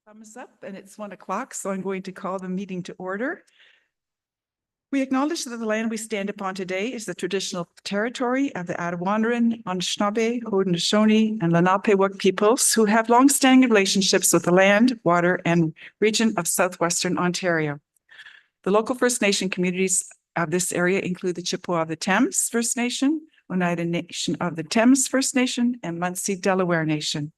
Thumbs up, and it's 1 o'clock, so I'm going to call the meeting to order. We acknowledge that the land we stand upon today is the traditional territory of the Attawandaron, Anishinaabe, Haudenosaunee, and Lenape peoples who have long-standing relationships with the land, water, and region of southwestern Ontario. The local First Nation communities of this area include the Chippewa of the Thames First Nation, Oneida Nation of the Thames First Nation, and Munsee Delaware Nation.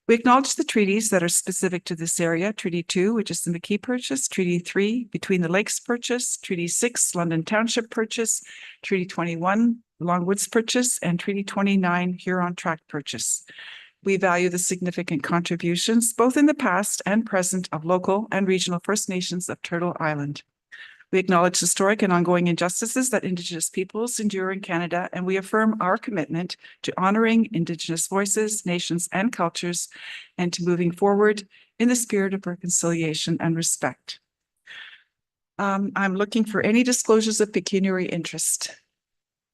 We acknowledge the treaties that are specific to this area, Treaty 2, which is the McKee Purchase, Treaty 3, Between the Lakes Purchase, Treaty 6, London Township Purchase, Treaty 21, Longwoods Purchase, and Treaty 29, Huron Tract Purchase. We value the significant contributions, both in the past and present, of local and regional First Nations of Turtle Island. We acknowledge historic and ongoing injustices that Indigenous peoples endure in Canada, and we affirm our commitment to honoring Indigenous voices, nations, and cultures, and to moving forward in the spirit of reconciliation and respect. I'm looking for any disclosures of pecuniary interest.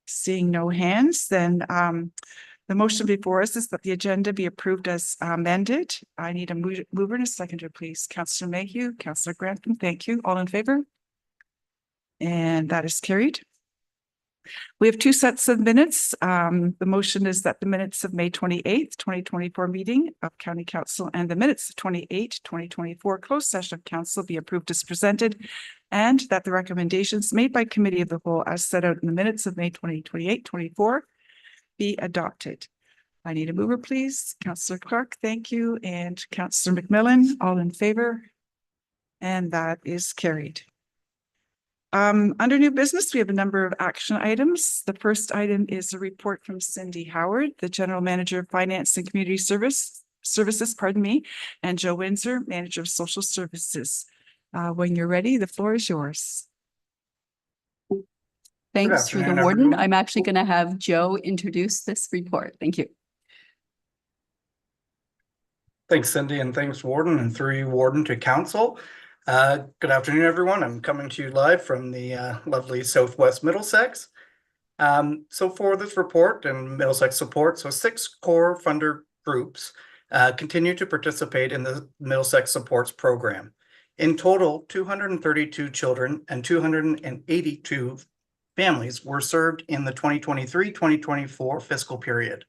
Seeing no hands, then the motion before us is that the agenda be approved as amended. I need a mover and a seconder, please. Councillor Mayhew, Councillor Grantham, thank you. All in favor? And that is carried. We have 2 sets of minutes. The motion is that the minutes of May 28th, 2024 meeting of County Council and the minutes of 2024 closed session of Council be approved as presented, and that the recommendations made by Committee of the Whole as set out in the minutes of May 24 be adopted. I need a mover, please. Councillor Clark, thank you. And Councillor McMillan, all in favor? And that is carried. Under new business, we have a number of action items. The first item is a report from Cindy Howard, the General Manager of Finance and Community Services, and Joe Windsor, Manager of Social Services. When you're ready, the floor is yours. Thanks through the warden. Everyone. I'm actually going to have Joe introduce this report. Thank you. Thanks, Cindy, and thanks, Warden, and through you, Warden, to Council. Good afternoon, everyone. I'm coming to you live from the lovely Southwest Middlesex. So for this report and Middlesex support, so 6 core funder groups continue to participate in the Middlesex Supports program. In total, 232 children and 282 families were served in the 2023-2024 fiscal period.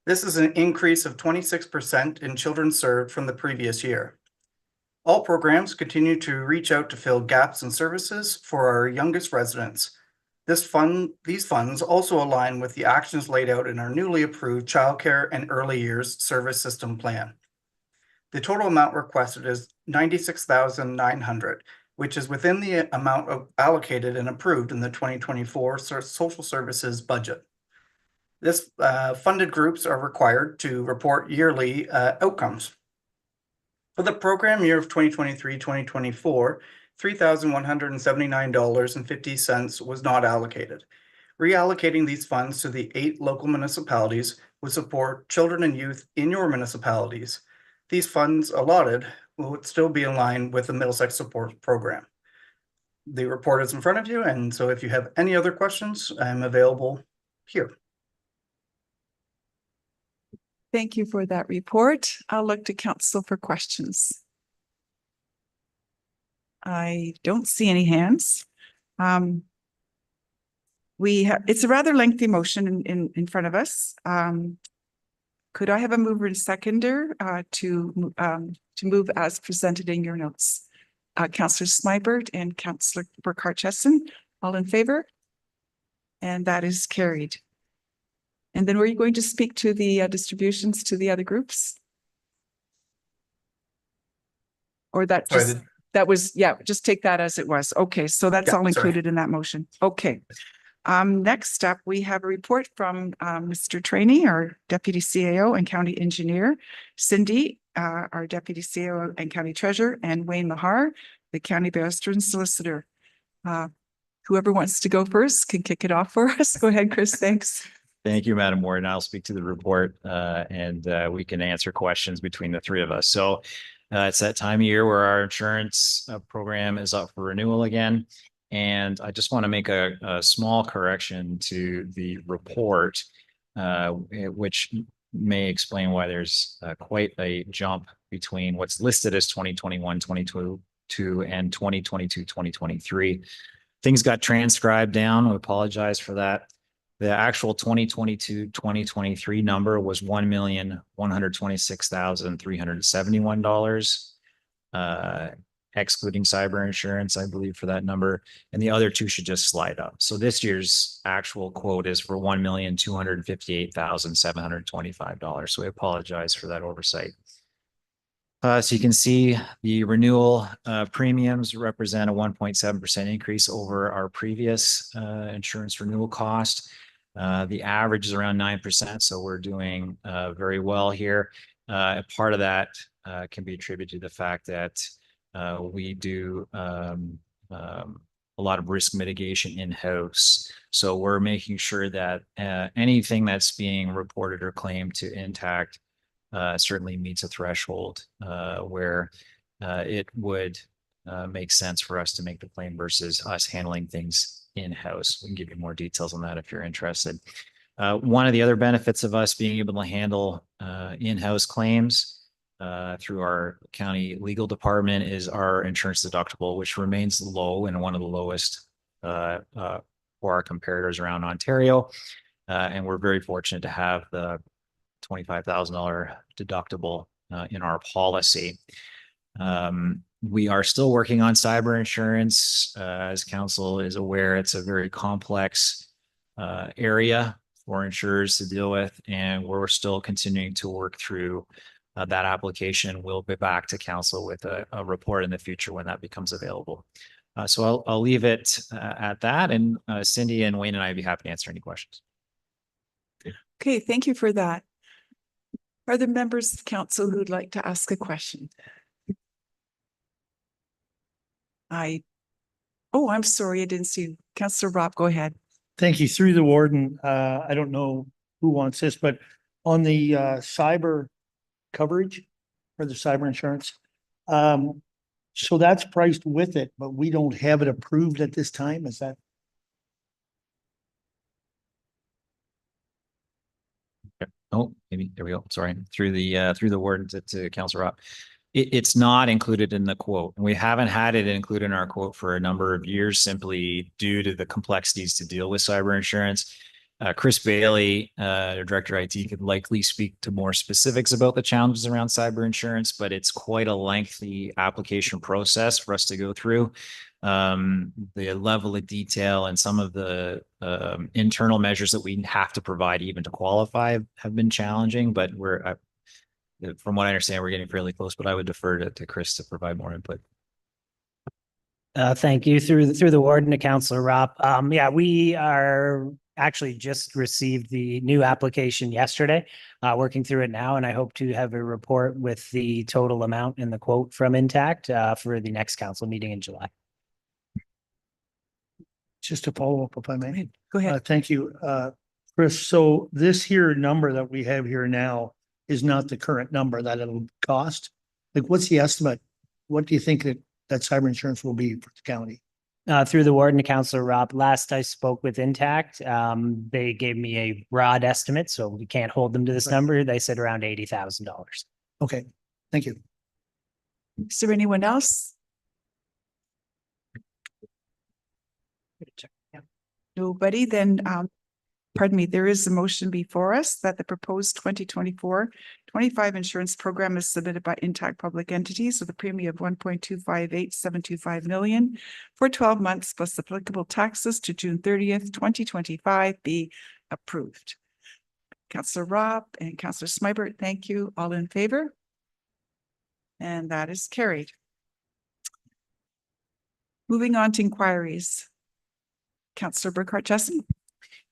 This is an increase of 26% in children served from the previous year. All programs continue to reach out to fill gaps in services for our youngest residents. These funds also align with the actions laid out in our newly approved Childcare and Early Years Service System Plan. The total amount requested is $96,900, which is within the amount allocated and approved in the 2024 Social Services budget. This funded groups are required to report yearly outcomes. For the program year of 2023-2024, $3,179.50 was not allocated. Reallocating these funds to the 8 local municipalities would support children and youth in your municipalities. These funds allotted would still be in line with the Middlesex Support Program. The report is in front of you, and so if you have any other questions, I'm available here. Thank you for that report. I'll look to Council for questions. I don't see any hands. It's a rather lengthy motion in front of us. Could I have a mover and seconder to move as presented in your notes? Councillor Smybert and Councillor Burkhart-Chesson, all in favor? And that is carried. And then were you going to speak to the distributions to the other groups? Or that just, that was, yeah, just take that as it was. Okay, so that's all included in that motion. Okay. Next up, we have a report from Mr. Trainee, our Deputy CAO and County Engineer, Cindy, our Deputy CAO and County Treasurer, and Wayne Mahar, the County Barrister and Solicitor. Whoever wants to go first can kick it off for us. Go ahead, Chris. Thanks. Thank you, Madam Warden. I'll speak to the report and we can answer questions between the 3 of us. So it's that time of year where our insurance program is up for renewal again. And I just want to make a small correction to the report, which may explain why there's quite a jump between what's listed as 2021, 2022, and 2022, 2023. Things got transcribed down. I apologize for that. The actual 2022, 2023 number was $1,126,371, excluding cyber insurance, I believe, for that number. And the other two should just slide up. So this year's actual quote is for $1,258,725. So I apologize for that oversight. So you can see the renewal premiums represent a 1.7% increase over our previous insurance renewal cost. The average is around 9%, so we're doing very well here. Part of that can be attributed to the fact that we do a lot of risk mitigation in-house. So we're making sure that anything that's being reported or claimed to Intact certainly meets a threshold where it would make sense for us to make the claim versus us handling things in-house. We can give you more details on that if you're interested. One of the other benefits of us being able to handle in-house claims through our county legal department is our insurance deductible, which remains low and one of the lowest for our comparators around Ontario. And we're very fortunate to have the $25,000 deductible in our policy. We are still working on cyber insurance. As council is aware, it's a very complex area for insurers to deal with, and we're still continuing to work through that application. We'll be back to council with a report in the future when that becomes available. So I'll leave it at that, and Cindy and Wayne and I would be happy to answer any questions. Okay, thank you for that. Are there members of council who'd like to ask a question? I'm sorry, I didn't see you. Councillor Rob, go ahead. Thank you. Through the warden, I don't know who wants this, but on the cyber coverage for the cyber insurance, so that's priced with it, but we don't have it approved at this time. Is that? Oh, maybe there we go. Sorry, through the warden to Councillor Rob. It's not included in the quote. We haven't had it included in our quote for a number of years, simply due to the complexities to deal with cyber insurance. Chris Bailey, Director IT, could likely speak to more specifics about the challenges around cyber insurance, but it's quite a lengthy application process for us to go through. The level of detail and some of the internal measures that we have to provide even to qualify have been challenging, but from what I understand, we're getting fairly close, but I would defer to Chris to provide more input. Thank you. Through the warden to Councillor Rob. Yeah, we are actually just received the new application yesterday, working through it now, and I hope to have a report with the total amount and the quote from Intact for the next council meeting in July. Just to follow up, if I may. Go ahead. Thank you, Chris. So this here number that we have here now is not the current number that it'll cost. Like, what's the estimate? What do you think that cyber insurance will be for the county? Through the warden to Councillor Rob, last I spoke with Intact, they gave me a broad estimate, so we can't hold them to this number. They said around $80,000. Okay, thank you. Is there anyone else? Nobody, then, pardon me, there is a motion before us that the proposed 2024-25 insurance program is submitted by Intact Public Entities with a premium of $1.258725 million for 12 months plus applicable taxes to June 30th, 2025 be approved. Councillor Rob and Councillor Smybert, thank you. All in favor? And that is carried. Moving on to inquiries. Councillor Burkhart-Jessen.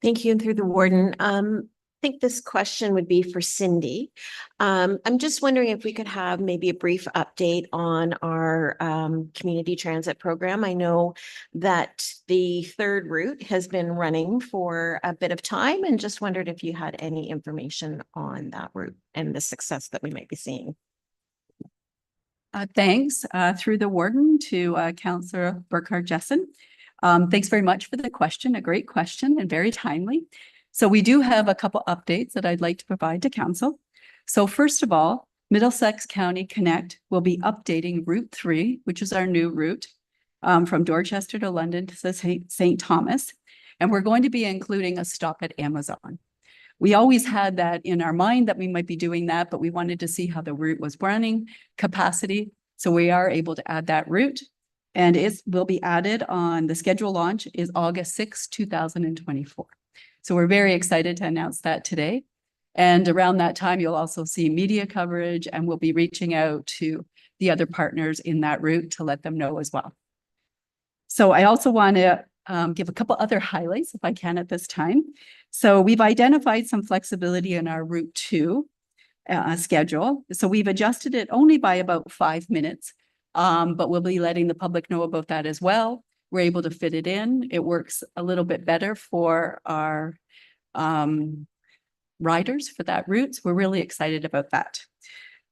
Thank you. And through the warden, I think this question would be for Cindy. I'm just wondering if we could have maybe a brief update on our community transit program. I know that the third route has been running for a bit of time, and just wondered if you had any information on that route and the success that we might be seeing. Thanks. Through the warden to Councillor Burkhart-Jessen. Thanks very much for the question. A great question and very timely. So we do have a couple updates that I'd like to provide to council. So first of all, Middlesex County Connect will be updating Route 3, which is our new route from Dorchester to London to St. Thomas. And we're going to be including a stop at Amazon. We always had that in our mind that we might be doing that, but we wanted to see how the route was running capacity. So we are able to add that route, and it will be added on the schedule launch is August 6, 2024. So we're very excited to announce that today. And around that time, you'll also see media coverage, and we'll be reaching out to the other partners in that route to let them know as well. So I also want to give a couple other highlights if I can at this time. So we've identified some flexibility in our Route 2 schedule. So we've adjusted it only by about 5 minutes, but we'll be letting the public know about that as well. We're able to fit it in. It works a little bit better for our riders for that route. So we're really excited about that.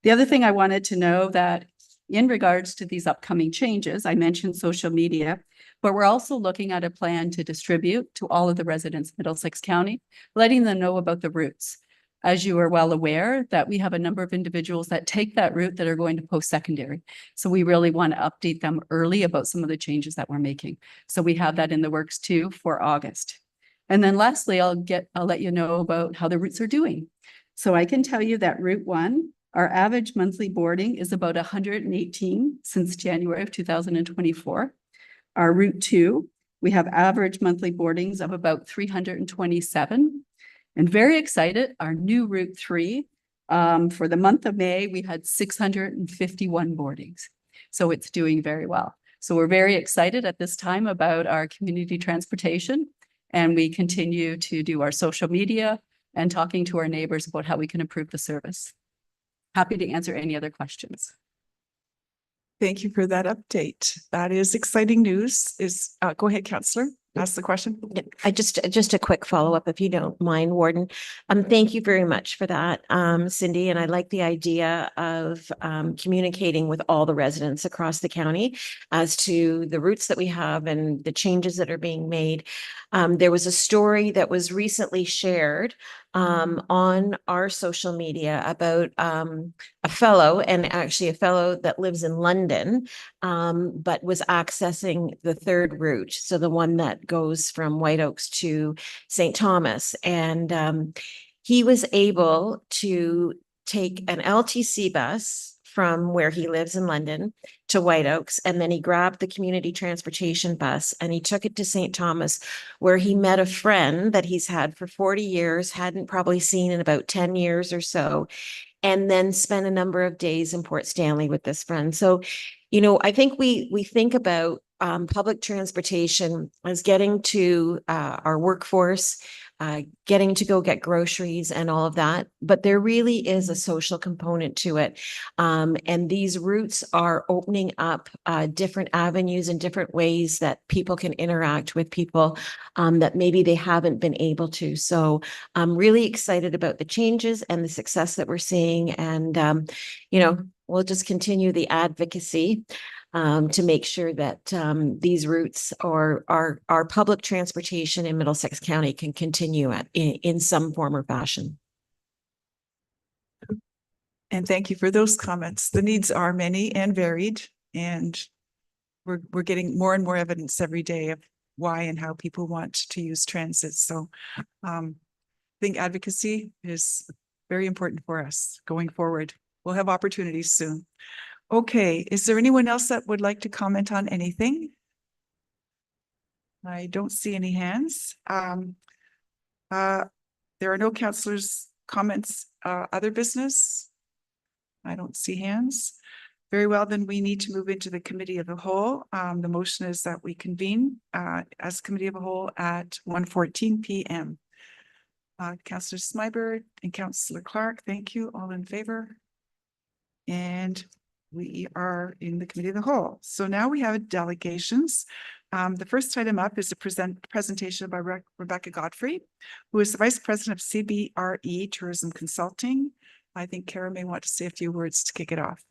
The other thing I wanted to know that in regards to these upcoming changes, I mentioned social media, but we're also looking at a plan to distribute to all of the residents of Middlesex County, letting them know about the routes. As you are well aware that we have a number of individuals that take that route that are going to post-secondary. So we really want to update them early about some of the changes that we're making. So we have that in the works too for August. And then lastly, I'll let you know about how the routes are doing. So I can tell you that Route 1, our average monthly boarding is about 118 since January of 2024. Our Route 2, we have average monthly boardings of about 327. And very excited, our new Route 3, for the month of May, we had 651 boardings. So it's doing very well. So we're very excited at this time about our community transportation. And we continue to do our social media and talking to our neighbors about how we can improve the service. Happy to answer any other questions. Thank you for that update. That is exciting news. Go ahead, Councillor. Ask the question. Yeah, just a quick follow-up, if you don't mind, Warden. Thank you very much for that, Cindy. And I like the idea of communicating with all the residents across the county as to the routes that we have and the changes that are being made. There was a story that was recently shared on our social media about a fellow that lives in London, but was accessing the third route. So the one that goes from White Oaks to St. Thomas. And he was able to take an LTC bus from where he lives in London to White Oaks. And then he grabbed the community transportation bus and he took it to St. Thomas, where he met a friend that he's had for 40 years, hadn't probably seen in about 10 years or so, and then spent a number of days in Port Stanley with this friend. So, you know, I think we think about public transportation as getting to our workforce, getting to go get groceries and all of that. But there really is a social component to it. And these routes are opening up different avenues and different ways that people can interact with people that maybe they haven't been able to. So I'm really excited about the changes and the success that we're seeing. And, you know, we'll just continue the advocacy to make sure that these routes or our public transportation in Middlesex County can continue in some form or fashion. And thank you for those comments. The needs are many and varied, and we're getting more and more evidence every day of why and how people want to use transit. So I think advocacy is very important for us going forward. We'll have opportunities soon. Okay, is there anyone else that would like to comment on anything? I don't see any hands. There are no councillors' comments. Other business? I don't see hands. Very well, then we need to move into the committee of the whole. The motion is that we convene as committee of the whole at 1:14 p.m. Councillor Smyberg and Councillor Clark, thank you. All in favor? And we are in the committee of the whole. So now we have delegations. The first item up is a presentation by Rebecca Godfrey, who is the Vice President of CBRE Tourism Consulting. I think Kara may want to say a few words to kick it off.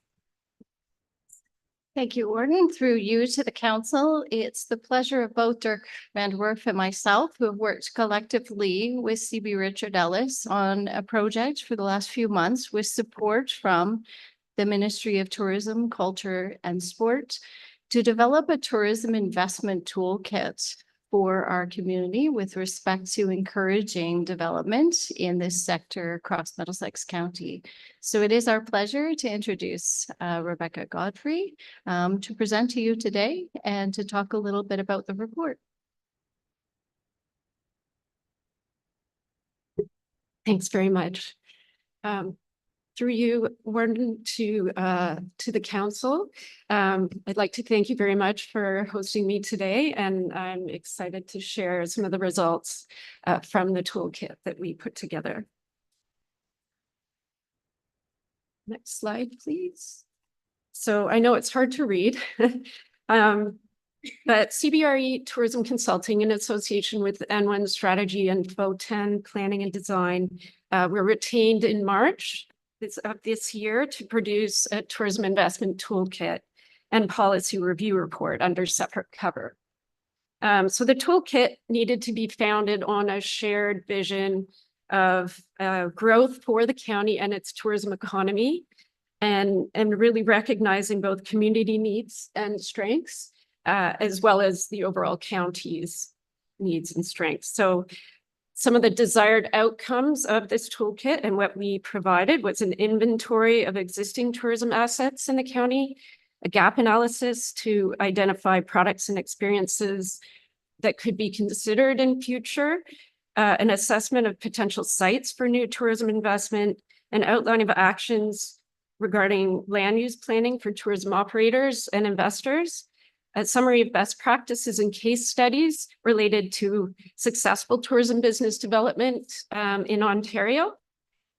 Thank you, Warden. Through you to the council, it's the pleasure of both Dirk Van der Werf and myself who have worked collectively with CB Richard Ellis on a project for the last few months with support from the Ministry of Tourism, Culture and Sport to develop a tourism investment toolkit for our community with respect to encouraging development in this sector across Middlesex County. So it is our pleasure to introduce Rebecca Godfrey to present to you today and to talk a little bit about the report. Thanks very much. Through you, Warden, to the council. I'd like to thank you very much for hosting me today, and I'm excited to share some of the results from the toolkit that we put together. Next slide, please. So I know it's hard to read, but CBRE Tourism Consulting in association with N1 Strategy and FO10 Planning and Design were retained in March of this year to produce a tourism investment toolkit and policy review report under separate cover. So the toolkit needed to be founded on a shared vision of growth for the county and its tourism economy, and really recognizing both community needs and strengths, as well as the overall county's needs and strengths. So some of the desired outcomes of this toolkit and what we provided was an inventory of existing tourism assets in the county, a gap analysis to identify products and experiences that could be considered in future, an assessment of potential sites for new tourism investment, an outline of actions regarding land use planning for tourism operators and investors, a summary of best practices and case studies related to successful tourism business development in Ontario,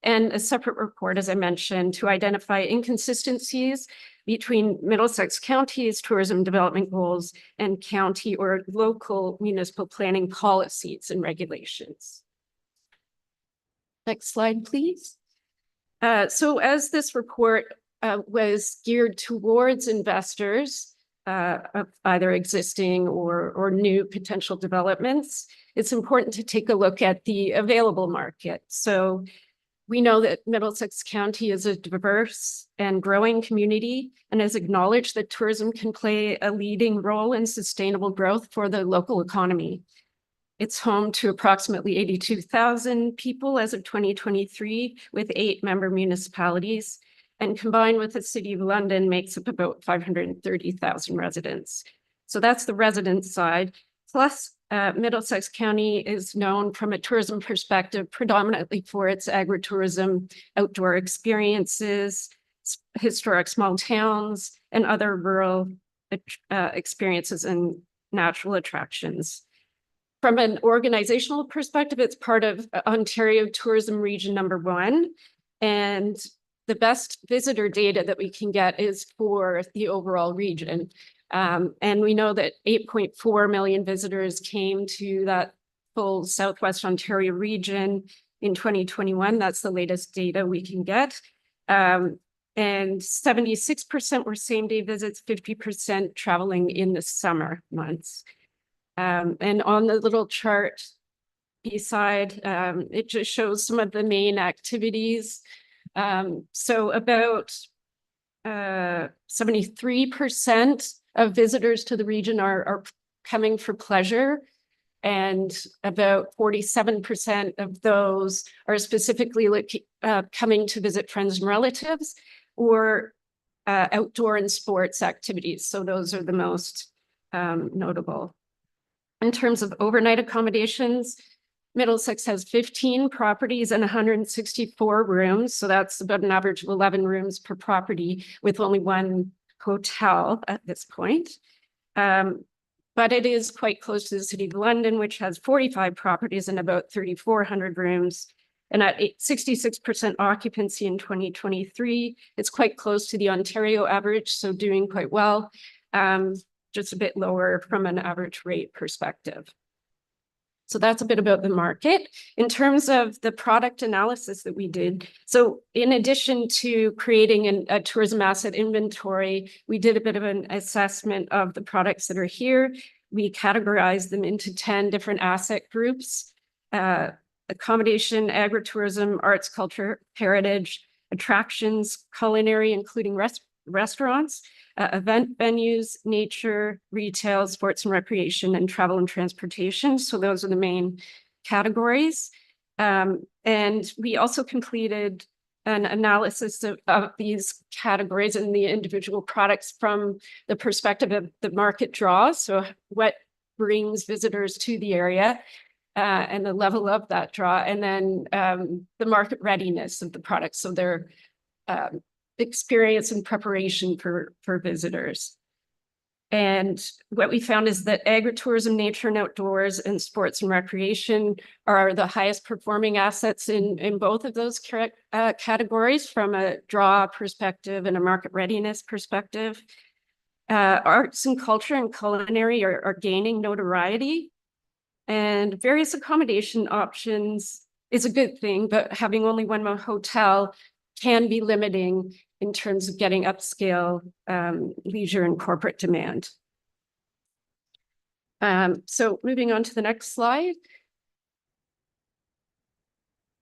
and a separate report, as I mentioned, to identify inconsistencies between Middlesex County's tourism development goals and county or local municipal planning policies and regulations. Next slide, please. So as this report was geared towards investors, of either existing or new potential developments, it's important to take a look at the available market. So we know that Middlesex County is a diverse and growing community and has acknowledged that tourism can play a leading role in sustainable growth for the local economy. It's home to approximately 82,000 people as of 2023, with 8 member municipalities, and combined with the City of London makes up about 530,000 residents. So that's the resident side. Plus, Middlesex County is known from a tourism perspective predominantly for its agritourism, outdoor experiences, historic small towns, and other rural experiences and natural attractions. From an organizational perspective, it's part of Ontario Tourism Region #1, and the best visitor data that we can get is for the overall region. And we know that 8.4 million visitors came to that full Southwest Ontario region in 2021. That's the latest data we can get. And 76% were same-day visits, 50% traveling in the summer months. And on the little chart beside, it just shows some of the main activities. So about 73% of visitors to the region are coming for pleasure, and about 47% of those are specifically coming to visit friends and relatives or outdoor and sports activities. So those are the most notable. In terms of overnight accommodations, Middlesex has 15 properties and 164 rooms. So that's about an average of 11 rooms per property, with only 1 hotel at this point. But it is quite close to the City of London, which has 45 properties and about 3,400 rooms. And at 66% occupancy in 2023, it's quite close to the Ontario average, so doing quite well, just a bit lower from an average rate perspective. So that's a bit about the market. In terms of the product analysis that we did, so in addition to creating a tourism asset inventory, we did a bit of an assessment of the products that are here. We categorized them into 10 different asset groups: accommodation, agritourism, arts, culture, heritage, attractions, culinary, including restaurants, event venues, nature, retail, sports and recreation, and travel and transportation. So those are the main categories. And we also completed an analysis of these categories and the individual products from the perspective of the market draw. So what brings visitors to the area and the level of that draw, and then the market readiness of the products. So their experience and preparation for visitors. And what we found is that agritourism, nature and outdoors, and sports and recreation are the highest performing assets in both of those categories from a draw perspective and a market readiness perspective. Arts and culture and culinary are gaining notoriety, and various accommodation options is a good thing, but having only one hotel can be limiting in terms of getting upscale leisure and corporate demand. So moving on to the next slide.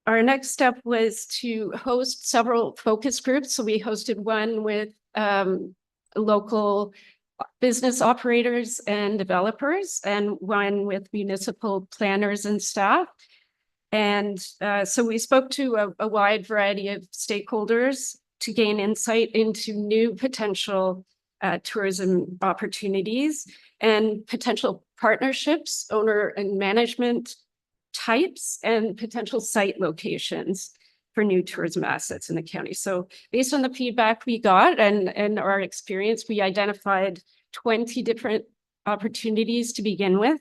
Our next step was to host several focus groups. So we hosted one with local business operators and developers, and one with municipal planners and staff. And so we spoke to a wide variety of stakeholders to gain insight into new potential tourism opportunities and potential partnerships, owner and management types, and potential site locations for new tourism assets in the county. So based on the feedback we got and our experience, we identified 20 different opportunities to begin with.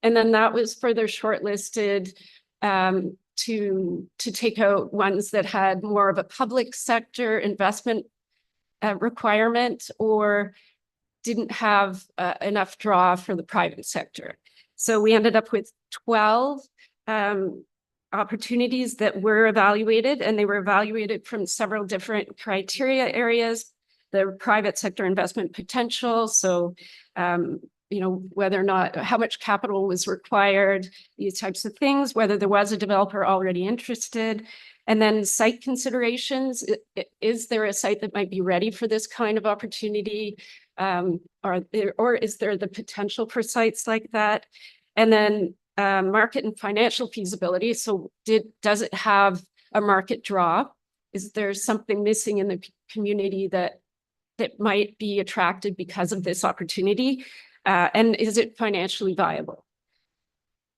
And then that was further shortlisted to take out ones that had more of a public sector investment requirement or didn't have enough draw for the private sector. So we ended up with 12 opportunities that were evaluated, and they were evaluated from several different criteria areas: the private sector investment potential, so whether or not, how much capital was required, these types of things, whether there was a developer already interested, and then site considerations. Is there a site that might be ready for this kind of opportunity? Or is there the potential for sites like that? And then market and financial feasibility. So does it have a market draw? Is there something missing in the community that might be attracted because of this opportunity? And is it financially viable?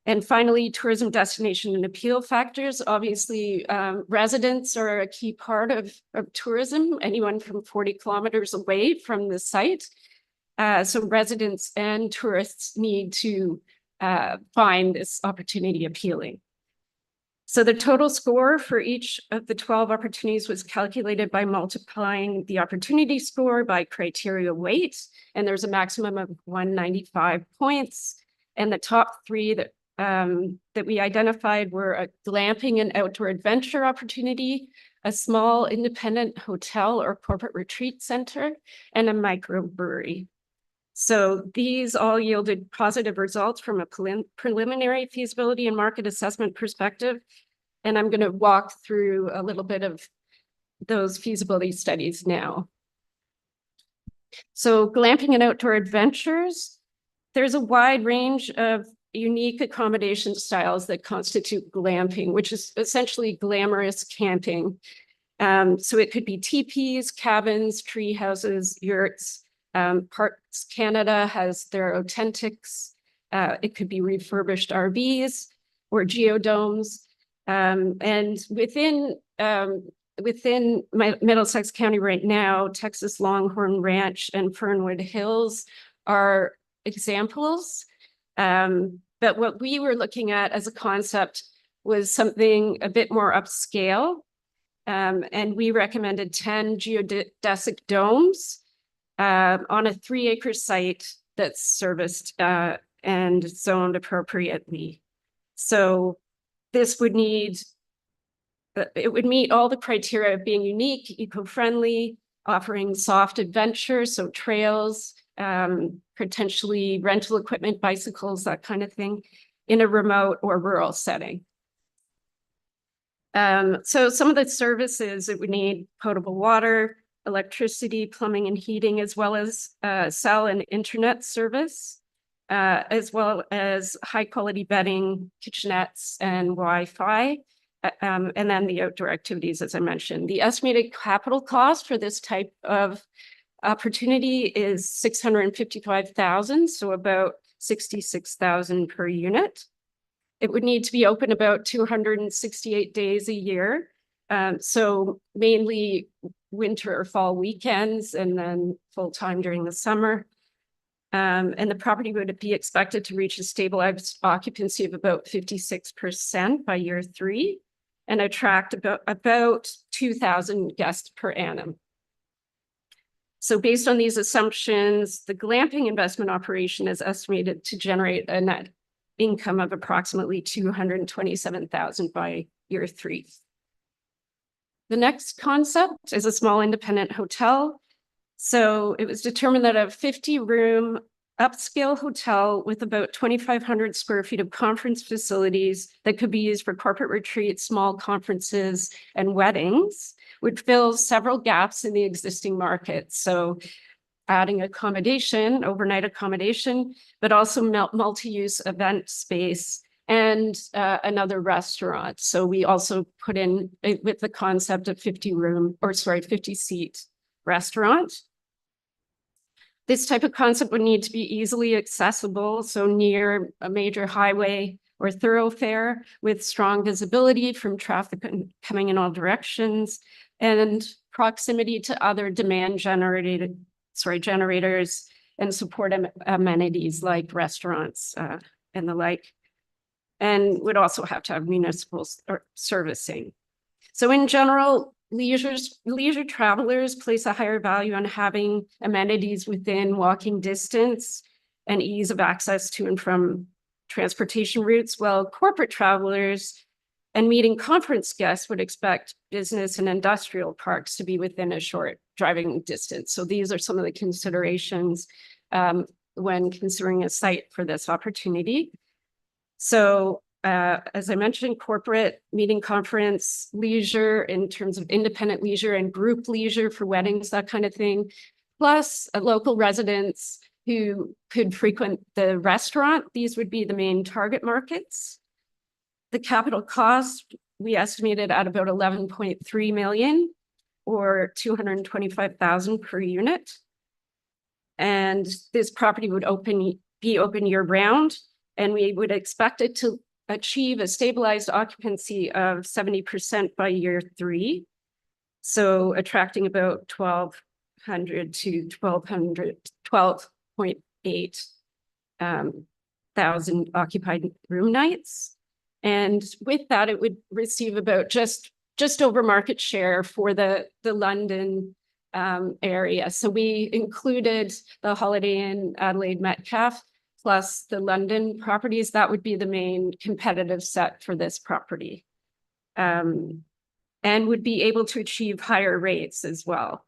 And finally, tourism destination and appeal factors. Obviously, residents are a key part of tourism, anyone from 40 kilometers away from the site. So residents and tourists need to find this opportunity appealing. So the total score for each of the 12 opportunities was calculated by multiplying the opportunity score by criteria weight. And there's a maximum of 195 points. And the top three that we identified were a glamping and outdoor adventure opportunity, a small independent hotel or corporate retreat center, and a microbrewery. So these all yielded positive results from a preliminary feasibility and market assessment perspective. And I'm going to walk through a little bit of those feasibility studies now. So glamping and outdoor adventures, there's a wide range of unique accommodation styles that constitute glamping, which is essentially glamorous camping. So it could be teepees, cabins, tree houses, yurts. Parks Canada has their authentics. It could be refurbished RVs or geodomes. And within Middlesex County right now, Texas Longhorn Ranch and Fernwood Hills are examples. But what we were looking at as a concept was something a bit more upscale. And we recommended 10 geodesic domes on a 3-acre site that's serviced and zoned appropriately. So this would need, it would meet all the criteria of being unique, eco-friendly, offering soft adventure, so trails, potentially rental equipment, bicycles, that kind of thing, in a remote or rural setting. So some of the services, it would need potable water, electricity, plumbing and heating, as well as cell and internet service, as well as high quality bedding, kitchenettes and Wi-Fi, and then the outdoor activities, as I mentioned. The estimated capital cost for this type of opportunity is 655,000, so about 66,000 per unit. It would need to be open about 268 days a year. So mainly winter or fall weekends and then full time during the summer. And the property would be expected to reach a stabilized occupancy of about 56% by year 3 and attract about 2,000 guests per annum. So based on these assumptions, the glamping investment operation is estimated to generate a net income of approximately 227,000 by year 3. The next concept is a small independent hotel. So it was determined that a 50-room upscale hotel with about 2,500 square feet of conference facilities that could be used for corporate retreats, small conferences, and weddings would fill several gaps in the existing market. So adding accommodation, overnight accommodation, but also multi-use event space and another restaurant. So we also put in with the concept of 50-seat restaurant. This type of concept would need to be easily accessible, so near a major highway or thoroughfare with strong visibility from traffic coming in all directions and proximity to other demand generators and support amenities like restaurants and the like, and would also have to have municipal servicing. So in general, leisure travelers place a higher value on having amenities within walking distance and ease of access to and from transportation routes, while corporate travelers and meeting conference guests would expect business and industrial parks to be within a short driving distance. So these are some of the considerations when considering a site for this opportunity. So as I mentioned, corporate, meeting, conference, leisure in terms of independent leisure and group leisure for weddings, that kind of thing, plus local residents who could frequent the restaurant. These would be the main target markets. The capital cost, we estimated at about 11.3 million or 225,000 per unit. And this property would be open year round, and we would expect it to achieve a stabilized occupancy of 70% by year 3. So attracting about 1,200 to 12.8 thousand occupied room nights. And with that, it would receive about just over market share for the London area. So we included the Holiday Inn Adelaide Metcalfe plus the London properties. That would be the main competitive set for this property, and would be able to achieve higher rates as well.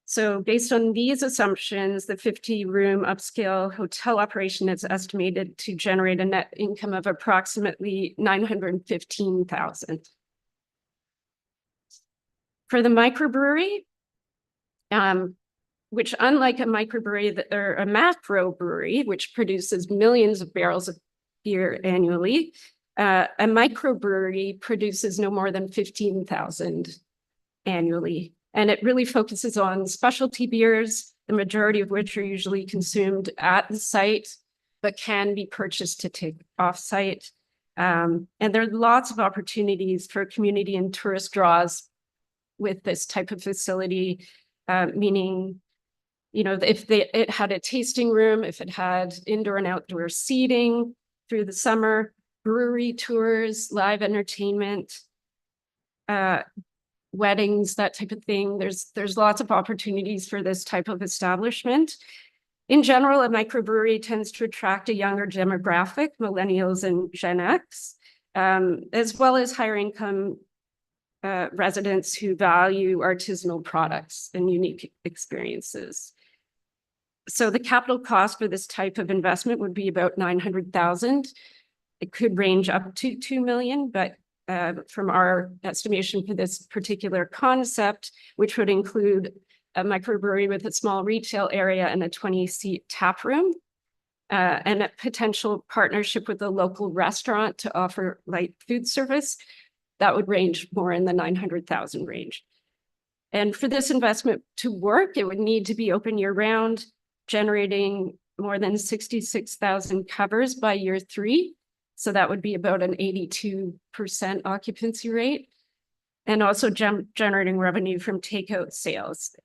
So based on these assumptions, the 50-room upscale hotel operation is estimated to generate a net income of approximately 915,000. For the microbrewery, which unlike a microbrewery or a macro brewery, which produces millions of barrels of beer annually, a microbrewery produces no more than 15,000 annually. And it really focuses on specialty beers, the majority of which are usually consumed at the site, but can be purchased to take off-site. And there are lots of opportunities for community and tourist draws with this type of facility, meaning, you know, if it had a tasting room, if it had indoor and outdoor seating through the summer, brewery tours, live entertainment, weddings, that type of thing. There's lots of opportunities for this type of establishment. In general, a microbrewery tends to attract a younger demographic, millennials and Gen X, as well as higher income residents who value artisanal products and unique experiences. So the capital cost for this type of investment would be about 900,000. It could range up to 2 million, but from our estimation for this particular concept, which would include a microbrewery with a small retail area and a 20-seat tap room, and a potential partnership with a local restaurant to offer light food service, that would range more in the 900,000 range. And for this investment to work, it would need to be open year-round, generating more than 66,000 covers by year 3. So that would be about an 82% occupancy rate, and also generating revenue from takeout sales.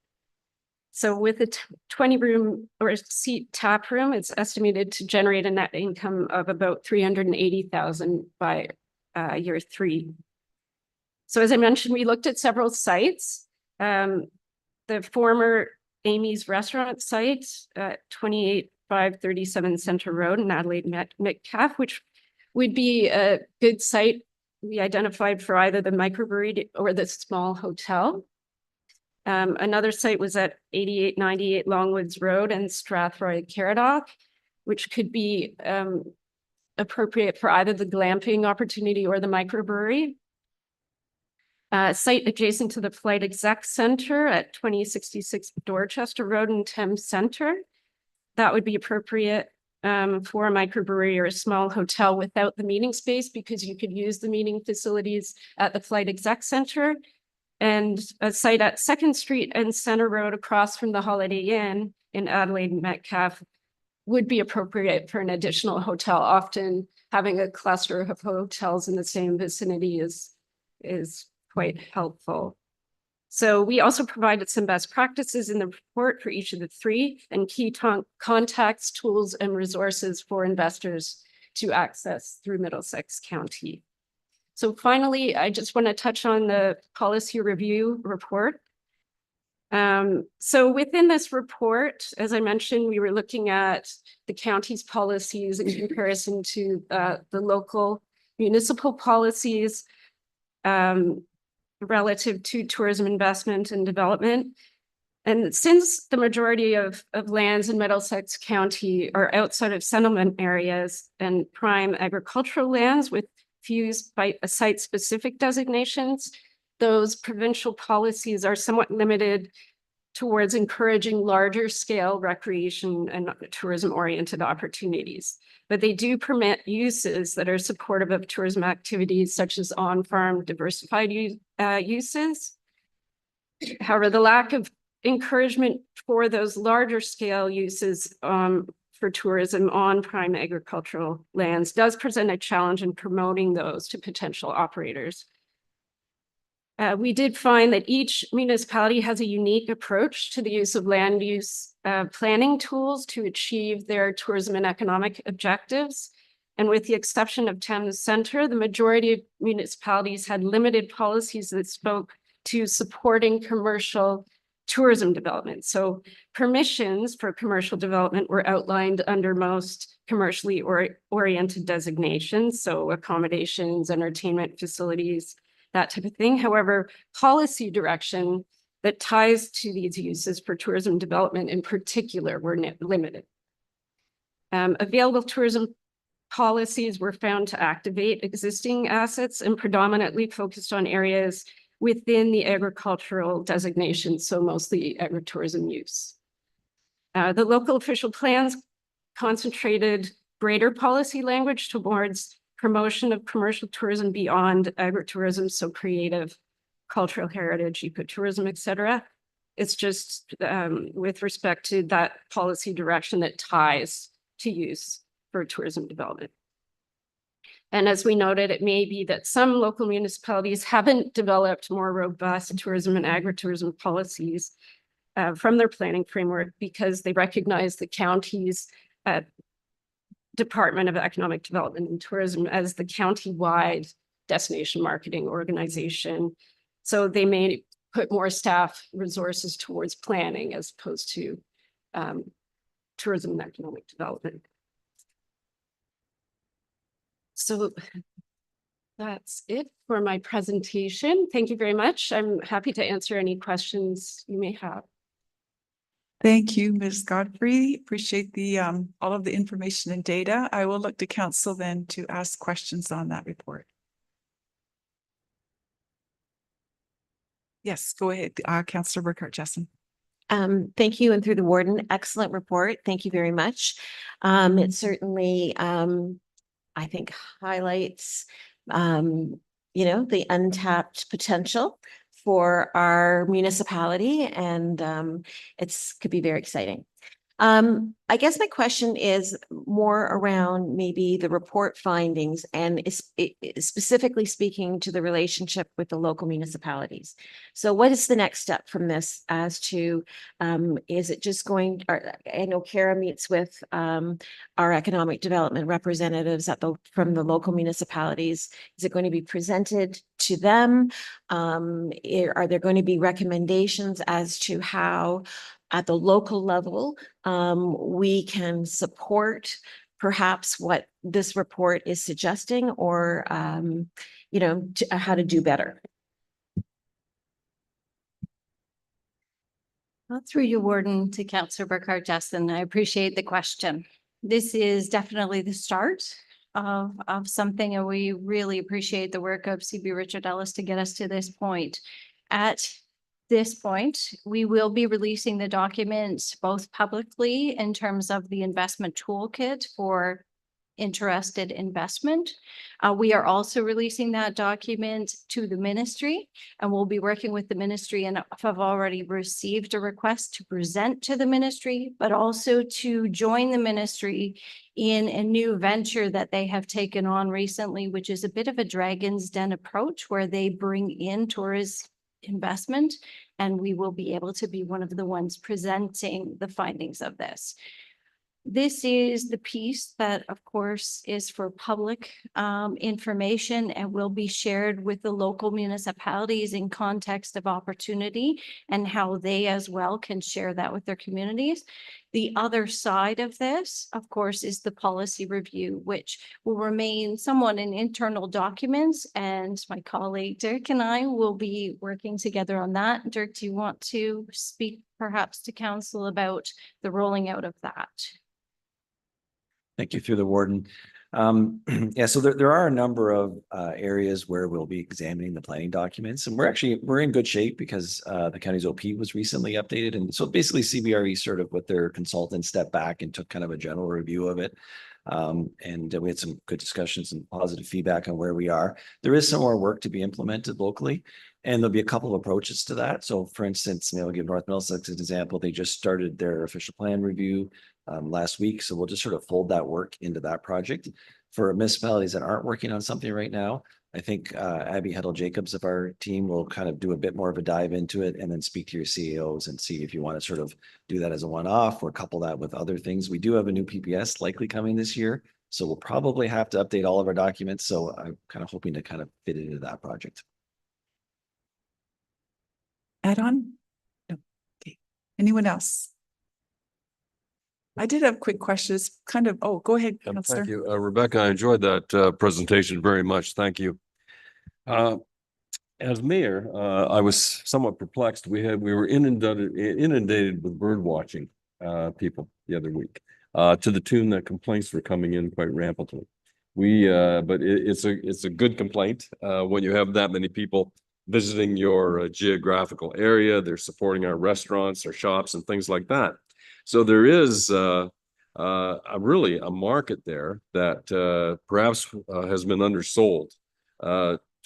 So with a 20-room or seat tap room, it's estimated to generate a net income of about 380,000 by year 3. So as I mentioned, we looked at several sites. The former Amy's restaurant site at 28537 Center Road in Adelaide Metcalfe, which would be a good site we identified for either the microbrewery or the small hotel. Another site was at 8898 Longwoods Road and Strathroy Caradoc, which could be appropriate for either the glamping opportunity or the microbrewery. Site adjacent to the Flight Exec Center at 2066 Dorchester Road in Thames Center. That would be appropriate for a microbrewery or a small hotel without the meeting space, because you could use the meeting facilities at the Flight Exec Center. And a site at 2nd Street and Center Road across from the Holiday Inn in Adelaide Metcalfe would be appropriate for an additional hotel. Often having a cluster of hotels in the same vicinity is quite helpful. So we also provided some best practices in the report for each of the 3 and key contacts, tools, and resources for investors to access through Middlesex County. So finally, I just want to touch on the policy review report. So within this report, as I mentioned, we were looking at the county's policies in comparison to the local municipal policies relative to tourism investment and development. And since the majority of lands in Middlesex County are outside of settlement areas and prime agricultural lands with few site-specific designations, those provincial policies are somewhat limited towards encouraging larger scale recreation and tourism-oriented opportunities. But they do permit uses that are supportive of tourism activities such as on-farm diversified uses. However, the lack of encouragement for those larger scale uses for tourism on prime agricultural lands does present a challenge in promoting those to potential operators. We did find that each municipality has a unique approach to the use of land use planning tools to achieve their tourism and economic objectives. And with the exception of Thames Centre, the majority of municipalities had limited policies that spoke to supporting commercial tourism development. So permissions for commercial development were outlined under most commercially oriented designations, so accommodations, entertainment facilities, that type of thing. However, policy direction that ties to these uses for tourism development in particular were limited. Available tourism policies were found to activate existing assets and predominantly focused on areas within the agricultural designation, so mostly agritourism use. The local official plans concentrated greater policy language towards promotion of commercial tourism beyond agritourism, so creative, cultural heritage, ecotourism, et cetera. It's just with respect to that policy direction that ties to use for tourism development. And as we noted, it may be that some local municipalities haven't developed more robust tourism and agritourism policies from their planning framework because they recognize the county's Department of Economic Development and Tourism as the county-wide destination marketing organization. So they may put more staff resources towards planning as opposed to tourism and economic development. So that's it for my presentation. Thank you very much. I'm happy to answer any questions you may have. Thank you, Ms. Godfrey. Appreciate the all of the information and data. I will look to council then to ask questions on that report. Yes, go ahead, Councillor Burkhart-Jessen. Thank you, and through the warden, excellent report. Thank you very much. It certainly, I think, highlights, the untapped potential for our municipality, and could be very exciting. I guess my question is more around maybe the report findings and specifically speaking to the relationship with the local municipalities. So what is the next step from this as to, is it just going, I know Kara meets with our economic development representatives from the local municipalities. Is it going to be presented to them? Are there going to be recommendations as to how at the local level, we can support perhaps what this report is suggesting, or, how to do better? Well, through your warden to Councillor Burkhart-Jessen, I appreciate the question. This is definitely the start of something, and we really appreciate the work of CB Richard Ellis to get us to this point. At this point, we will be releasing the documents both publicly in terms of the investment toolkit for interested investment. We are also releasing that document to the ministry, and we'll be working with the ministry, and have already received a request to present to the ministry, but also to join the ministry in a new venture that they have taken on recently, which is a bit of a dragon's den approach where they bring in tourist investment, and we will be able to be one of the ones presenting the findings of this. This is the piece that, of course, is for public information and will be shared with the local municipalities in context of opportunity and how they as well can share that with their communities. The other side of this, of course, is the policy review, which will remain somewhat in internal documents, and my colleague Dirk and I will be working together on that. Dirk, do you want to speak perhaps to council about the rolling out of that? Thank you, through the warden. Yeah, so there are a number of areas where we'll be examining the planning documents, and we're in good shape because the county's OP was recently updated. And so basically CBRE sort of with their consultants stepped back and took kind of a general review of it. And we had some good discussions and positive feedback on where we are. There is some more work to be implemented locally, and there'll be a couple of approaches to that. So for instance, I'll give North Middlesex as an example. They just started their official plan review last week. So we'll just sort of fold that work into that project. For municipalities that aren't working on something right now, I think Abby Heddle-Jacobs of our team will kind of do a bit more of a dive into it and then speak to your CEOs and see if you want to sort of do that as a one-off or couple that with other things. We do have a new PPS likely coming this year, so we'll probably have to update all of our documents. So I'm kind of hoping to kind of fit into that project. Add on? No. Okay. Anyone else? I did have quick questions, kind of, go ahead, Councillor. Thank you, Rebecca. I enjoyed that presentation very much. Thank you. As mayor, I was somewhat perplexed. We were inundated with bird watching people the other week, to the tune that complaints were coming in quite rampantly. But it's a good complaint when you have that many people visiting your geographical area. They're supporting our restaurants, our shops, and things like that. So there is really a market there that perhaps has been undersold.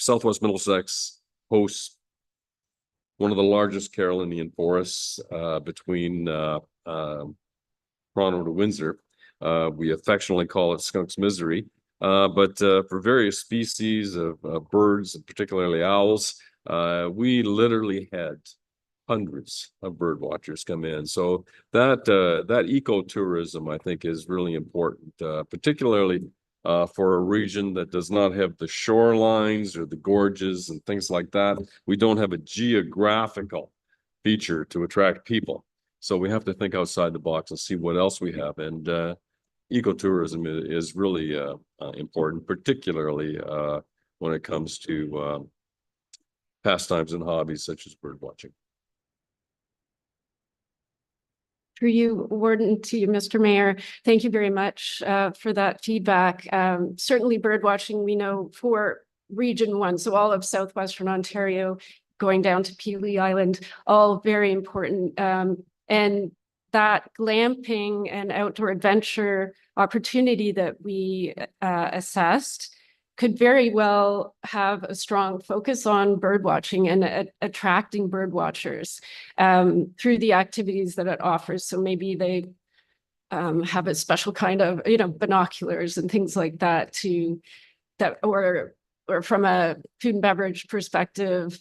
Southwest Middlesex hosts one of the largest Carol Indian forests between Toronto to Windsor. We affectionately call it Skunk's Misery. But for various species of birds, and particularly owls, we literally had hundreds of bird watchers come in. So that ecotourism, I think, is really important, particularly for a region that does not have the shorelines or the gorges and things like that. We don't have a geographical feature to attract people. So we have to think outside the box and see what else we have. And ecotourism is really important, particularly when it comes to pastimes and hobbies such as bird watching. Through you, Warden, to you, Mr. Mayor, thank you very much for that feedback. Certainly bird watching, we know for Region 1, so all of Southwestern Ontario, going down to Pelee Island, all very important. And that glamping and outdoor adventure opportunity that we assessed could very well have a strong focus on bird watching and attracting bird watchers through the activities that it offers. So maybe they have a special kind of, binoculars and things like that or from a food and beverage perspective,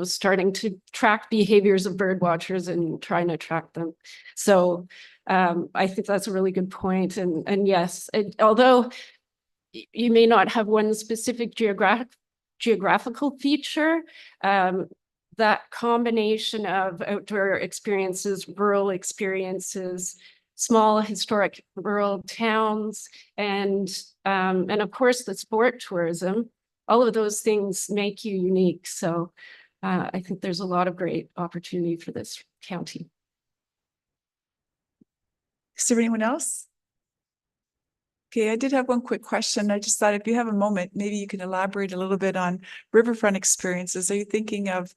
starting to track behaviors of bird watchers and trying to attract them. So I think that's a really good point. And yes, although you may not have one specific geographical feature, that combination of outdoor experiences, rural experiences, small historic rural towns, and of course the sport tourism, all of those things make you unique. So I think there's a lot of great opportunity for this county. Is there anyone else? Okay, I did have one quick question. I just thought if you have a moment, maybe you can elaborate a little bit on riverfront experiences. Are you thinking of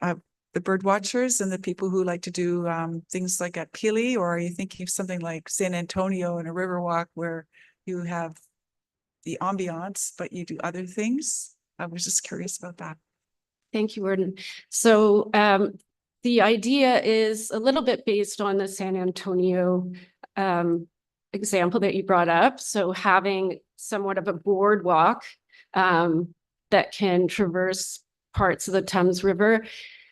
the bird watchers and the people who like to do things like at Pelee, or are you thinking of something like San Antonio and a river walk where you have the ambiance, but you do other things? I was just curious about that. Thank you, Warden. So the idea is a little bit based on the San Antonio example that you brought up. So having somewhat of a boardwalk that can traverse parts of the Thames River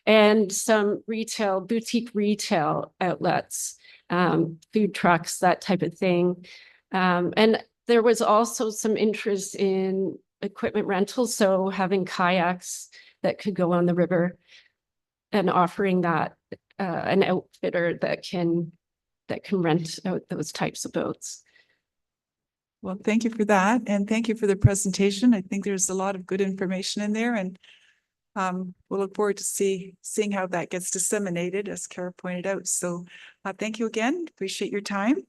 and some boutique retail outlets, food trucks, that type of thing. And there was also some interest in equipment rentals. So having kayaks that could go on the river and offering that an outfitter that can rent out those types of boats. Well, thank you for that. And thank you for the presentation. I think there's a lot of good information in there, and we'll look forward to seeing how that gets disseminated, as Kara pointed out. So thank you again. Appreciate your time.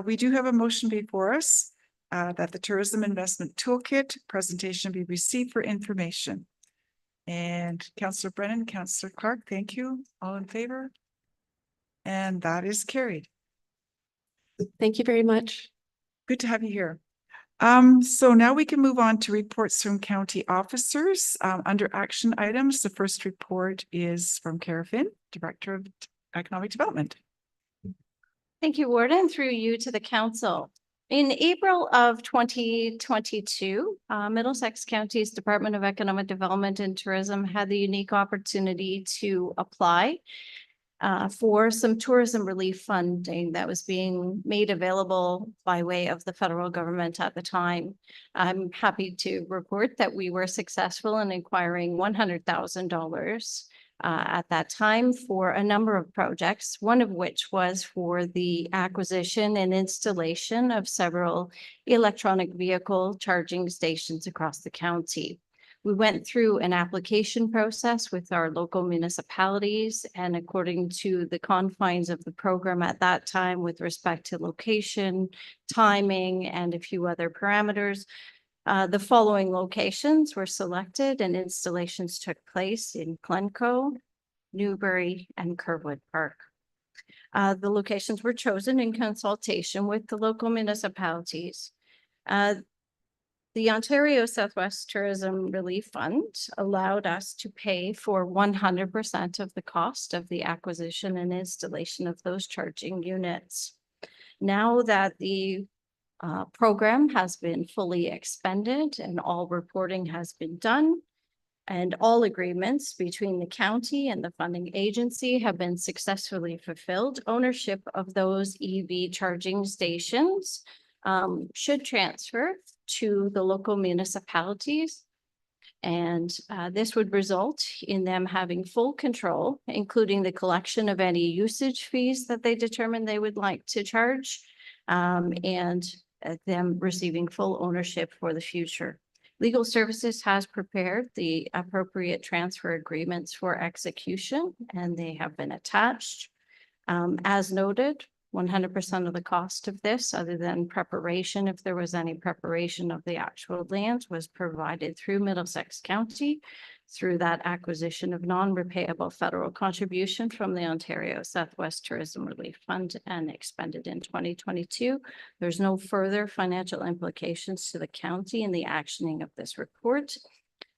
We do have a motion before us that the Tourism Investment Toolkit presentation be received for information. And Councillor Brennan, Councillor Clark, thank you. All in favor? And that is carried. Thank you very much. Good to have you here. So now we can move on to reports from county officers. Under action items, the first report is from Kara Finn, Director of Economic Development. Thank you, Warden, through you to the council. In April of 2022, Middlesex County's Department of Economic Development and Tourism had the unique opportunity to apply for some tourism relief funding that was being made available by way of the federal government at the time. I'm happy to report that we were successful in acquiring $100,000 at that time for a number of projects, one of which was for the acquisition and installation of several electronic vehicle charging stations across the county. We went through an application process with our local municipalities, and according to the confines of the program at that time with respect to location, timing, and a few other parameters, the following locations were selected and installations took place in Glencoe, Newbury, and Kerwood Park. The locations were chosen in consultation with the local municipalities. The Ontario Southwest Tourism Relief Fund allowed us to pay for 100% of the cost of the acquisition and installation of those charging units. Now that the program has been fully expended and all reporting has been done, and all agreements between the county and the funding agency have been successfully fulfilled, ownership of those EV charging stations should transfer to the local municipalities. And this would result in them having full control, including the collection of any usage fees that they determine they would like to charge, and them receiving full ownership for the future. Legal Services has prepared the appropriate transfer agreements for execution, and they have been attached. As noted, 100% of the cost of this, other than preparation, if there was any preparation of the actual land, was provided through Middlesex County through that acquisition of non-repayable federal contribution from the Ontario Southwest Tourism Relief Fund and expended in 2022. There's no further financial implications to the county in the actioning of this report.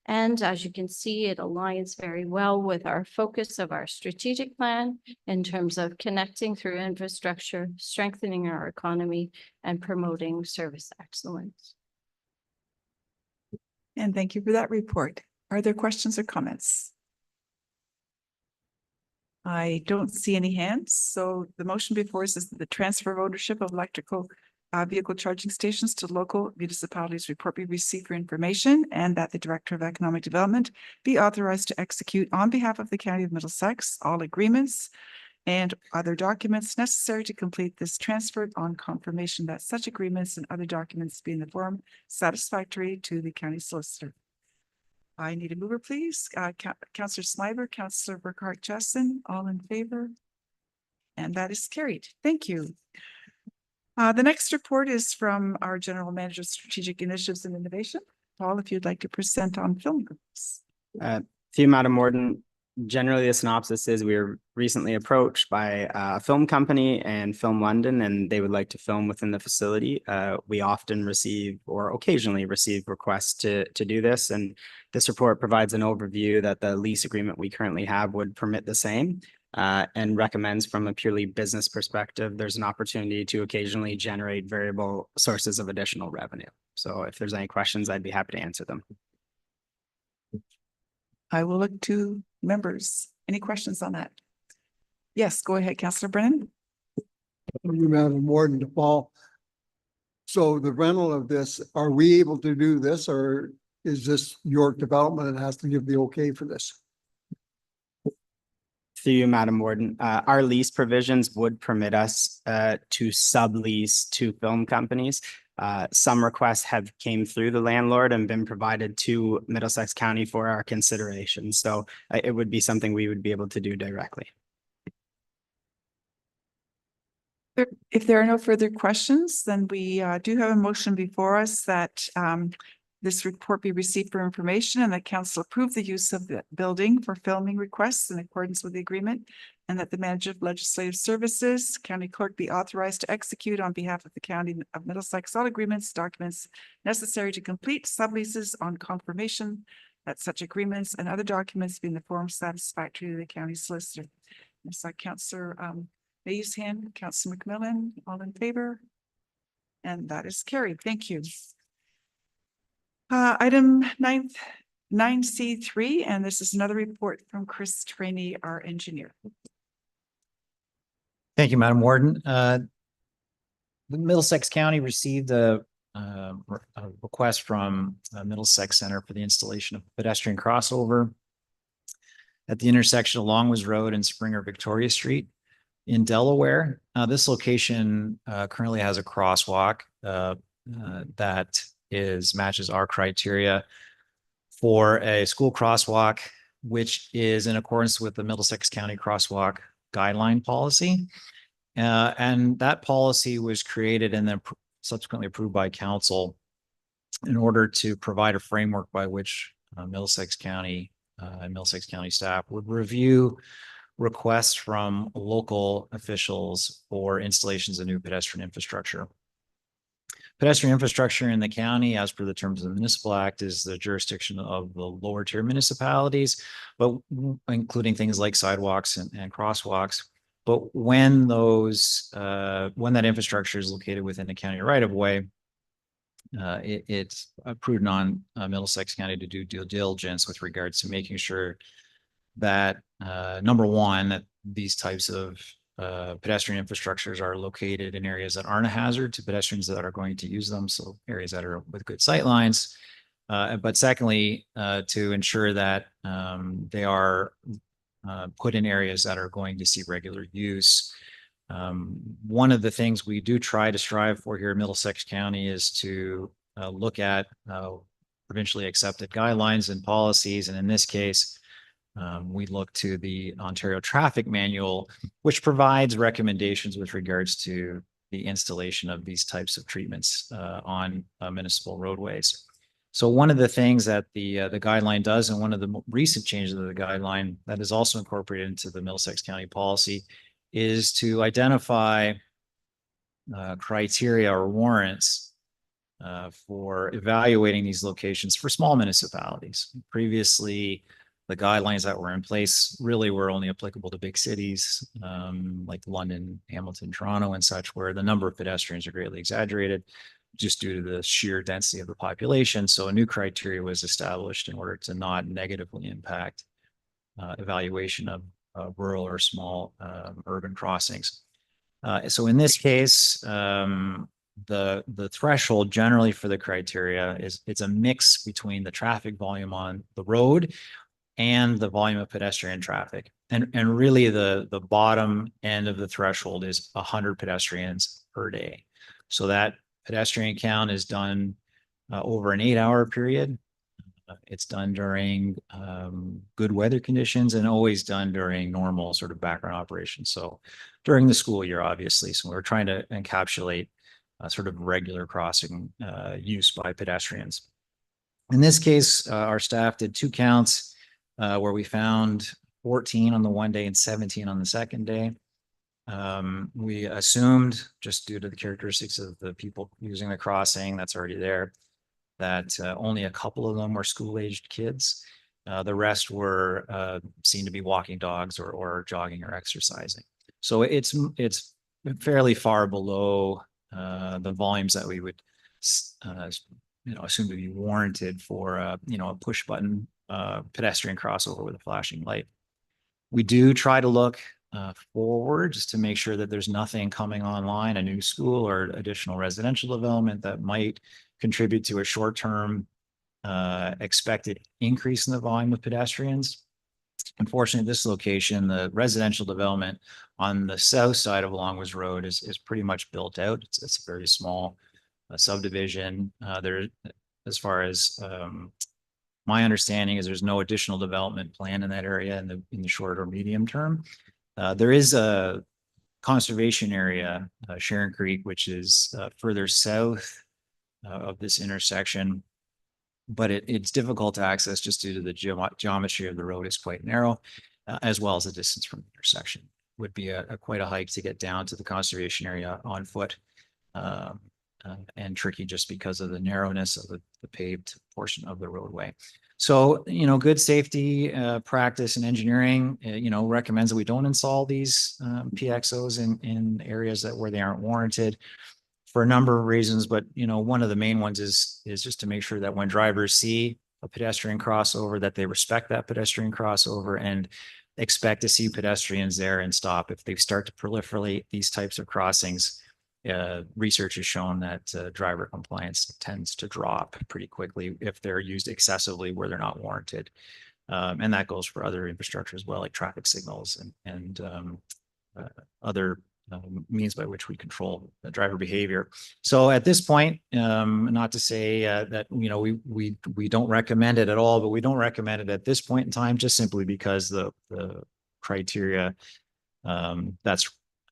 And as you can see, it aligns very well with our focus of our strategic plan in terms of connecting through infrastructure, strengthening our economy, and promoting service excellence. And thank you for that report. Are there questions or comments? I don't see any hands, so the motion before us is that the transfer of ownership of electrical vehicle charging stations to local municipalities report be received for information, and that the Director of Economic Development be authorized to execute on behalf of the County of Middlesex all agreements and other documents necessary to complete this transfer on confirmation that such agreements and other documents be in the form satisfactory to the county solicitor. I need a mover, please. Councillor Sliver, Councillor Burkhart Jessen, all in favor? And that is carried. Thank you. The next report is from our General Manager of Strategic Initiatives and Innovation. Paul, if you'd like to present on film groups. To you, Madam Warden, generally the synopsis is we were recently approached by a film company and Film London, and they would like to film within the facility. We often receive or occasionally receive requests to do this, and this report provides an overview that the lease agreement we currently have would permit the same. And recommends from a purely business perspective, there's an opportunity to occasionally generate variable sources of additional revenue. So if there's any questions, I'd be happy to answer them. I will look to members. Any questions on that? Yes, go ahead, Councillor Brennan. Thank you, Madam Warden, to Paul. So the rental of this, are we able to do this, or is this York Development that has to give the okay for this? Through you, Madam Warden, our lease provisions would permit us to sublease to film companies. Some requests have came through the landlord and been provided to Middlesex County for our consideration. So it would be something we would be able to do directly. If there are no further questions, then we do have a motion before us that this report be received for information and that council approve the use of the building for filming requests in accordance with the agreement, and that the manager of legislative services, county clerk, be authorized to execute on behalf of the county of Middlesex all agreements, documents necessary to complete subleases on confirmation that such agreements and other documents be in the form satisfactory to the county solicitor. I saw Councillor May's hand, Councillor McMillan, all in favor? And that is carried. Thank you. Item 9C3, and this is another report from Chris Trainee, our engineer. Thank you, Madam Warden. The Middlesex County received a request from Middlesex Center for the installation of pedestrian crossover at the intersection of Longwoods Road and Springer Victoria Street in Delaware. This location currently has a crosswalk that matches our criteria for a school crosswalk, which is in accordance with the Middlesex County Crosswalk Guideline Policy. And that policy was created and then subsequently approved by council in order to provide a framework by which Middlesex County and Middlesex County staff would review requests from local officials for installations of new pedestrian infrastructure. Pedestrian infrastructure in the county, as per the terms of the Municipal Act, is the jurisdiction of the lower tier municipalities, but including things like sidewalks and crosswalks. But when that infrastructure is located within the county right of way, it's prudent on Middlesex County to do due diligence with regards to making sure that number one, that these types of pedestrian infrastructures are located in areas that aren't a hazard to pedestrians that are going to use them. So areas that are with good sight lines, But secondly, to ensure that they are put in areas that are going to see regular use. One of the things we do try to strive for here in Middlesex County is to look at provincially accepted guidelines and policies. And in this case, we look to the Ontario Traffic Manual, which provides recommendations with regards to the installation of these types of treatments on municipal roadways. So one of the things that the guideline does, and one of the recent changes of the guideline that is also incorporated into the Middlesex County policy, is to identify criteria or warrants for evaluating these locations for small municipalities. Previously, the guidelines that were in place really were only applicable to big cities like London, Hamilton, Toronto, and such, where the number of pedestrians are greatly exaggerated just due to the sheer density of the population. So a new criteria was established in order to not negatively impact evaluation of rural or small urban crossings. So in this case, the threshold generally for the criteria is it's a mix between the traffic volume on the road and the volume of pedestrian traffic. And really the bottom end of the threshold is 100 pedestrians per day. So that pedestrian count is done over an 8-hour period. It's done during good weather conditions and always done during normal sort of background operations. So during the school year, obviously. So we're trying to encapsulate sort of regular crossing use by pedestrians. In this case, our staff did 2 counts where we found 14 on the one day and 17 on the second day. We assumed, just due to the characteristics of the people using the crossing that's already there, that only a couple of them were school-aged kids. The rest were seen to be walking dogs or jogging or exercising. So it's fairly far below the volumes that we would assume to be warranted for a push button pedestrian crossover with a flashing light. We do try to look forward just to make sure that there's nothing coming online, a new school or additional residential development that might contribute to a short-term expected increase in the volume of pedestrians. Unfortunately, this location, the residential development on the south side of Longwoods Road is pretty much built out. It's a very small subdivision. As far as my understanding is, there's no additional development plan in that area in the short or medium term. There is a conservation area, Sharon Creek, which is further south of this intersection, but it's difficult to access just due to the geometry of the road is quite narrow, as well as the distance from the intersection. Would be quite a hike to get down to the conservation area on foot, and tricky just because of the narrowness of the paved portion of the roadway. So, good safety practice and engineering, recommends that we don't install these PXOs in areas where they aren't warranted for a number of reasons. But, one of the main ones is just to make sure that when drivers see a pedestrian crossover, that they respect that pedestrian crossover and expect to see pedestrians there and stop. If they start to proliferate these types of crossings, research has shown that driver compliance tends to drop pretty quickly if they're used excessively where they're not warranted. And that goes for other infrastructure as well, like traffic signals and other means by which we control driver behavior. So at this point, not to say that we don't recommend it at all, but we don't recommend it at this point in time, just simply because the criteria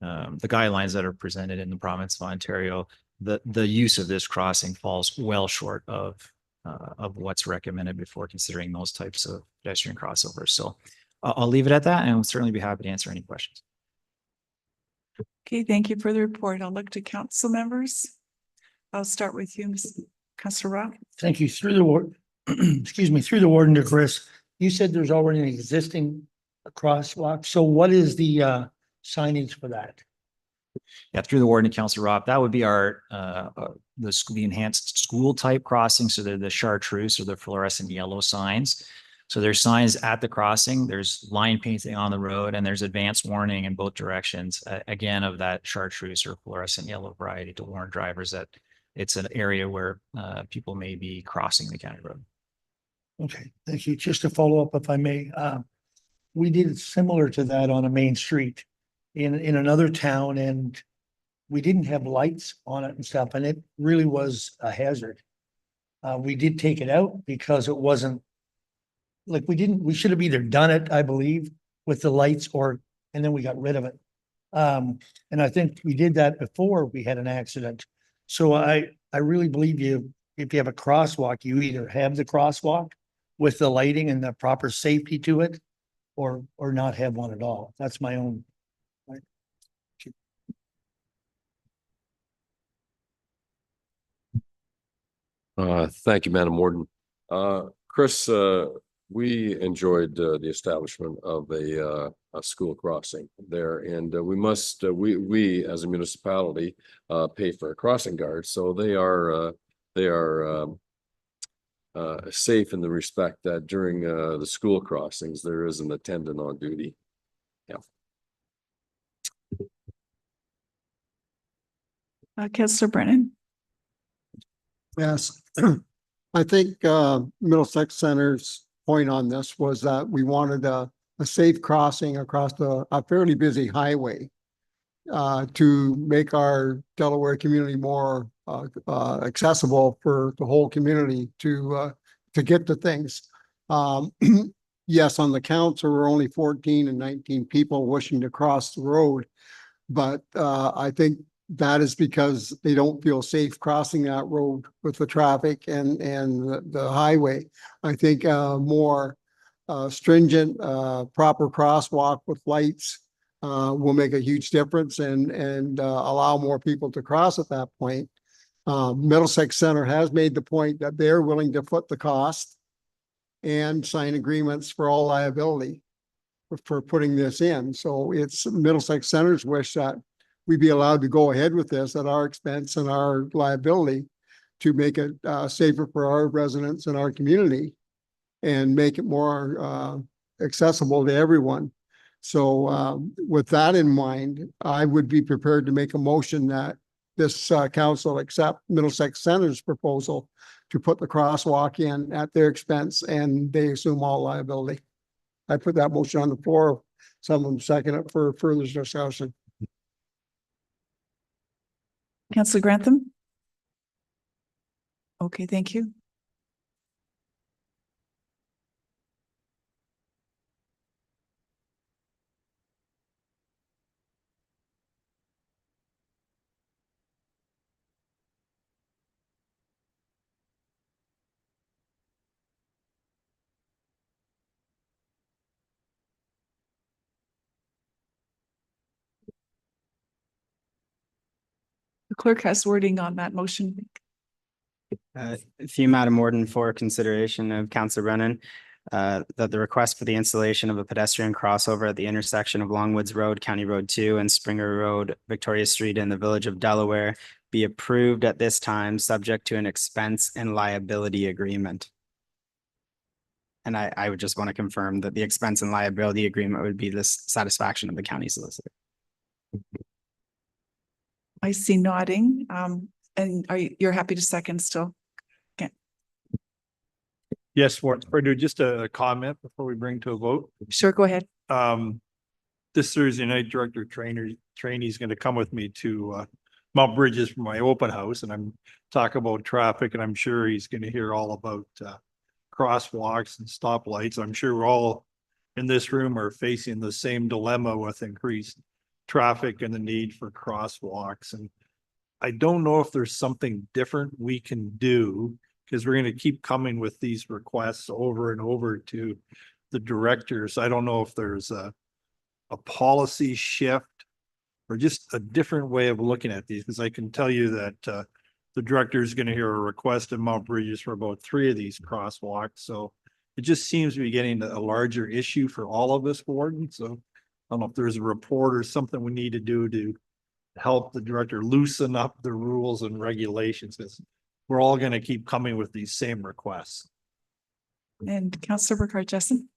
the guidelines that are presented in the province of Ontario, the use of this crossing falls well short of what's recommended before considering those types of pedestrian crossovers. So I'll leave it at that, and I'll certainly be happy to answer any questions. Okay, thank you for the report. I'll look to council members. I'll start with you, Councillor Rob. Thank you. Through the ward, excuse me, through the warden to Chris. You said there's already an existing crosswalk. So what is the signage for that? Yeah, through the warden and Councillor Rob, that would be our the enhanced school type crossing. So they're the chartreuse or the fluorescent yellow signs. So there's signs at the crossing, there's line painting on the road, and there's advanced warning in both directions, again, of that chartreuse or fluorescent yellow variety to warn drivers that it's an area where people may be crossing the county road. Okay, thank you. Just to follow up, if I may, we did similar to that on a main street in another town, and we didn't have lights on it and stuff, and it really was a hazard. We did take it out because it wasn't like we should have either done it, I believe, with the lights and then we got rid of it. And I think we did that before we had an accident. So I really believe if you have a crosswalk, you either have the crosswalk with the lighting and the proper safety to it, or not have one at all. That's my own. Thank you, Madam Warden. Chris, we enjoyed the establishment of a school crossing there, and we as a municipality pay for a crossing guard, so they are safe in the respect that during the school crossings there is an attendant on duty. Yeah. Councillor Brennan. Yes, I think Middlesex Center's point on this was that we wanted a safe crossing across a fairly busy highway to make our Delaware community more accessible for the whole community to get to things. Yes, on the council, we're only 14 and 19 people wishing to cross the road, but I think that is because they don't feel safe crossing that road with the traffic and the highway. I think more stringent, proper crosswalk with lights will make a huge difference and allow more people to cross at that point. Middlesex Center has made the point that they're willing to foot the cost and sign agreements for all liability for putting this in. So it's Middlesex Center's wish that we be allowed to go ahead with this at our expense and our liability to make it safer for our residents and our community and make it more accessible to everyone. So with that in mind, I would be prepared to make a motion that this council accept Middlesex Center's proposal to put the crosswalk in at their expense and they assume all liability. I put that motion on the floor. Someone second it for further discussion. Councillor Grantham. Okay, thank you. The clerk has wording on that motion. Through Madam Warden, for consideration of Councillor Brennan, that the request for the installation of a pedestrian crossover at the intersection of Longwoods Road, County Road 2 and Springer Road, Victoria Street in the Village of Delaware be approved at this time, subject to an expense and liability agreement. And I would just want to confirm that the expense and liability agreement would be the satisfaction of the county solicitor. I see nodding. And you're happy to second still? Okay. Yes, Purdue, just a comment before we bring to a vote. Sure, go ahead. This Thursday night, Director Trainee is going to come with me to Mount Bridges for my open house, and I'm talking about traffic, and I'm sure he's going to hear all about crosswalks and stoplights. I'm sure we're all in this room are facing the same dilemma with increased traffic and the need for crosswalks. And I don't know if there's something different we can do, because we're going to keep coming with these requests over and over to the directors. I don't know if there's a policy shift or just a different way of looking at these, because I can tell you that the director is going to hear a request in Mount Bridges for about 3 of these crosswalks. So it just seems to be getting a larger issue for all of us, Warden. So I don't know if there's a report or something we need to do to help the director loosen up the rules and regulations, because we're all going to keep coming with these same requests. And Councillor Burkhart-Jessen.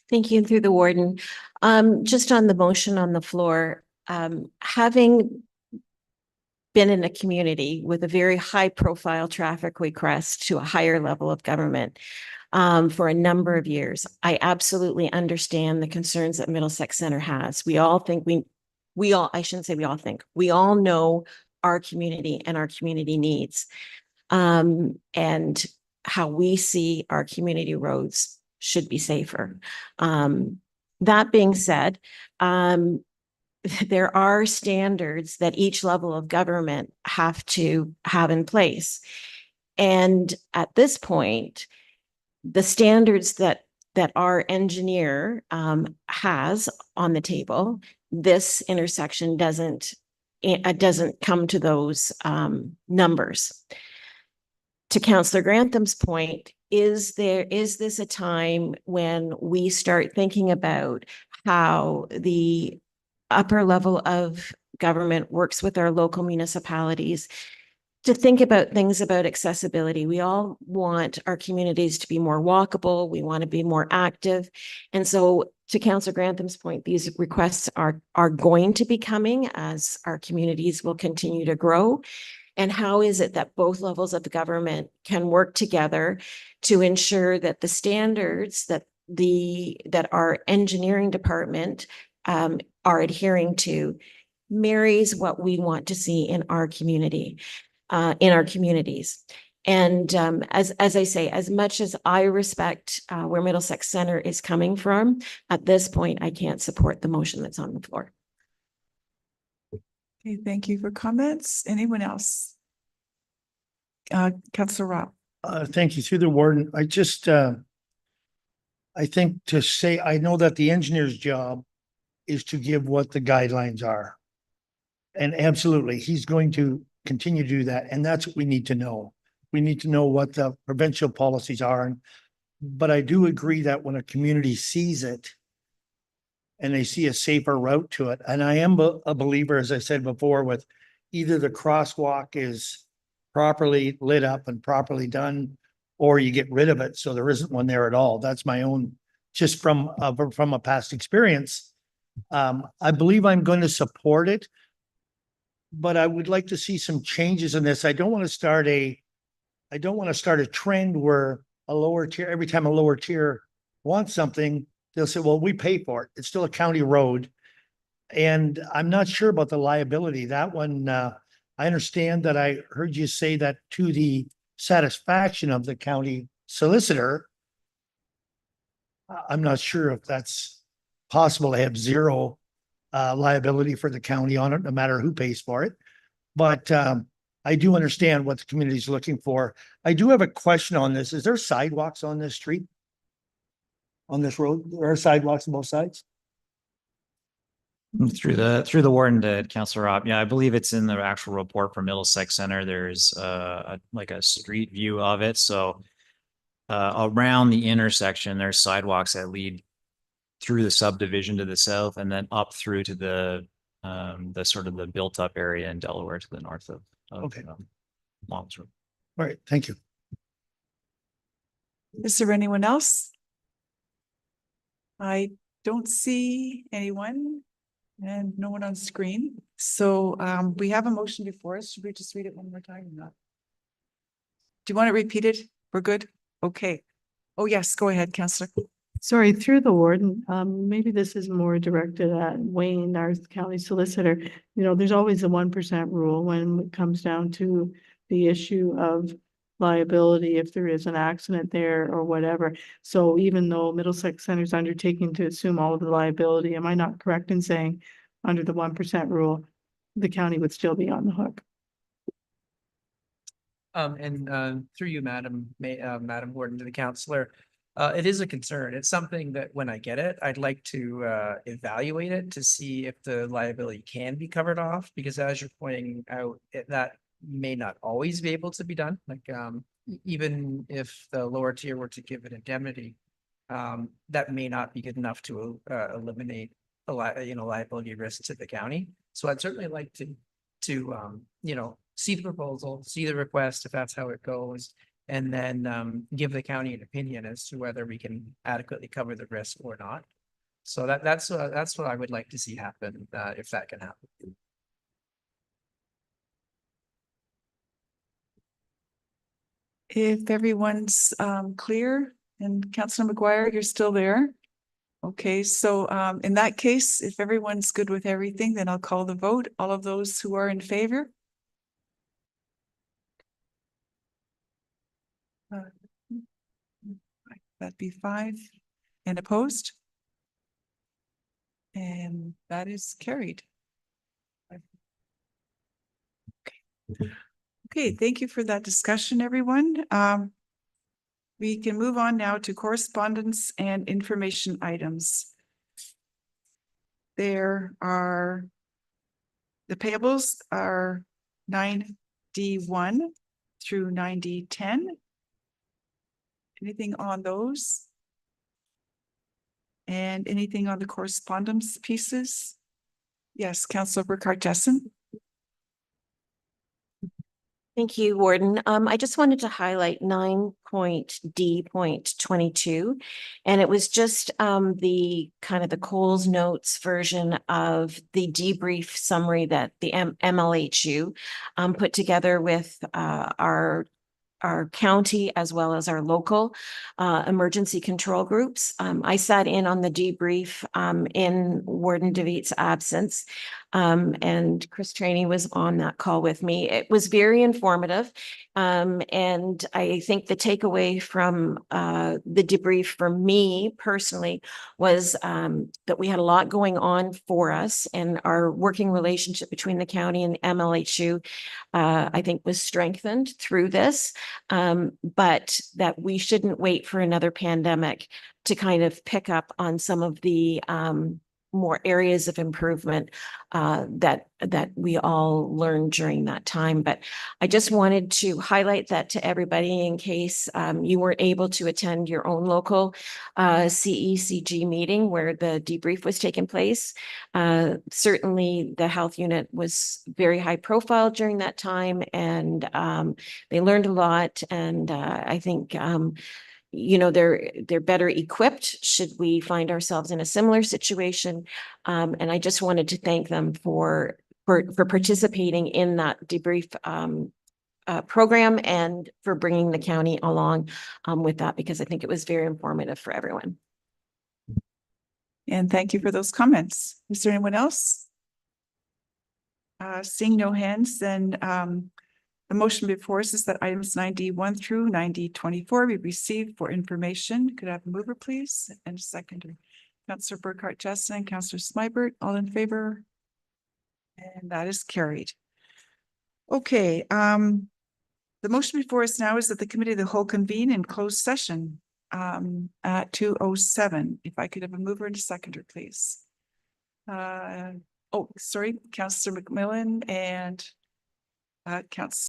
Thank you. And through the warden, just on the motion on the floor, having been in a community with a very high profile traffic request to a higher level of government for a number of years. I absolutely understand the concerns that Middlesex Center has. We all think I shouldn't say we all think, we all know our community and our community needs. And how we see our community roads should be safer. That being said, there are standards that each level of government have to have in place. And at this point, the standards that our engineer has on the table, this intersection doesn't come to those numbers. To Councillor Grantham's point, is this a time when we start thinking about how the upper level of government works with our local municipalities to think about things about accessibility? We all want our communities to be more walkable. We want to be more active. And so to Councillor Grantham's point, these requests are going to be coming as our communities will continue to grow. And how is it that both levels of the government can work together to ensure that the standards that our engineering department are adhering to marries what we want to see in our community, in our communities. And as I say, as much as I respect where Middlesex Center is coming from, at this point, I can't support the motion that's on the floor. Okay, thank you for comments. Anyone else? Councillor Rob. Thank you. Through the warden, I just, I think to say, I know that the engineer's job is to give what the guidelines are. And absolutely, he's going to continue to do that. And that's what we need to know. We need to know what the provincial policies are. But I do agree that when a community sees it and they see a safer route to it, and I am a believer, as I said before, with either the crosswalk is properly lit up and properly done, or you get rid of it so there isn't one there at all. That's my own, just from a past experience. I believe I'm going to support it, but I would like to see some changes in this. I don't want to start a trend where a lower tier, every time a lower tier wants something, they'll say, well, we pay for it. It's still a county road. And I'm not sure about the liability. That one, I understand that I heard you say that to the satisfaction of the county solicitor. I'm not sure if that's possible to have zero liability for the county on it, no matter who pays for it. But I do understand what the community is looking for. I do have a question on this. Is there sidewalks on this street? On this road? There are sidewalks on both sides? Through the warden to Councillor Rob. Yeah, I believe it's in the actual report from Middlesex Center. There's like a street view of it. So around the intersection, there's sidewalks that lead through the subdivision to the south and then up through to the sort of the built up area in Delaware to the north of Okay. Longs Road. All right, thank you. Is there anyone else? I don't see anyone and no one on screen. So we have a motion before us. Should we just read it one more time or not? Do you want to repeat it? We're good? Okay. Oh, yes, go ahead, Councillor. Sorry, through the warden, maybe this is more directed at Wayne, our county solicitor. You know, there's always a 1% rule when it comes down to the issue of liability if there is an accident there or whatever. So even though Middlesex Center is undertaking to assume all of the liability, am I not correct in saying under the 1% rule, the county would still be on the hook? Through you, Madam Warden, to the councillor, it is a concern. It's something that when I get it, I'd like to evaluate it to see if the liability can be covered off, because as you're pointing out, that may not always be able to be done. Like even if the lower tier were to give an indemnity, that may not be good enough to eliminate a liability risk to the county. So I'd certainly like to see the proposal, see the request if that's how it goes, and then give the county an opinion as to whether we can adequately cover the risk or not. So that's what I would like to see happen if that can happen. If everyone's clear, and Councilor McGuire, you're still there. Okay, so in that case, if everyone's good with everything, then I'll call the vote. All of those who are in favor? That'd be 5. And opposed? And that is carried. Okay, thank you for that discussion, everyone. We can move on now to correspondence and information items. The payables are 9D1 through 9D10. Anything on those? And anything on the correspondence pieces? Yes, Councilor Burkhart-Jessen. Thank you, Warden. I just wanted to highlight 9.D.22. And it was just the kind of the Coles Notes version of the debrief summary that the MLHU put together with our county as well as our local emergency control groups. I sat in on the debrief in Warden DeViet's absence. And Chris Trainey was on that call with me. It was very informative. And I think the takeaway from the debrief for me personally was that we had a lot going on for us, and our working relationship between the county and MLHU I think was strengthened through this, but that we shouldn't wait for another pandemic to kind of pick up on some of the more areas of improvement that we all learned during that time. But I just wanted to highlight that to everybody in case you weren't able to attend your own local CECG meeting where the debrief was taking place. Certainly the health unit was very high profile during that time, and they learned a lot. And I think you know, they're better equipped should we find ourselves in a similar situation. And I just wanted to thank them for participating in that debrief program and for bringing the county along with that, because I think it was very informative for everyone. And thank you for those comments. Is there anyone else? Seeing no hands, then the motion before us is that items 9D1 through 9D24 be received for information. Could I have a mover, please? And a seconder. Councillor Burkhart-Jessen and Councillor Smybert, all in favor? And that is carried. Okay, the motion before us now is that the committee of the whole convene in closed session at 2:07. If I could have a mover and a seconder, please. Oh, sorry, Councillor McMillan and Councillor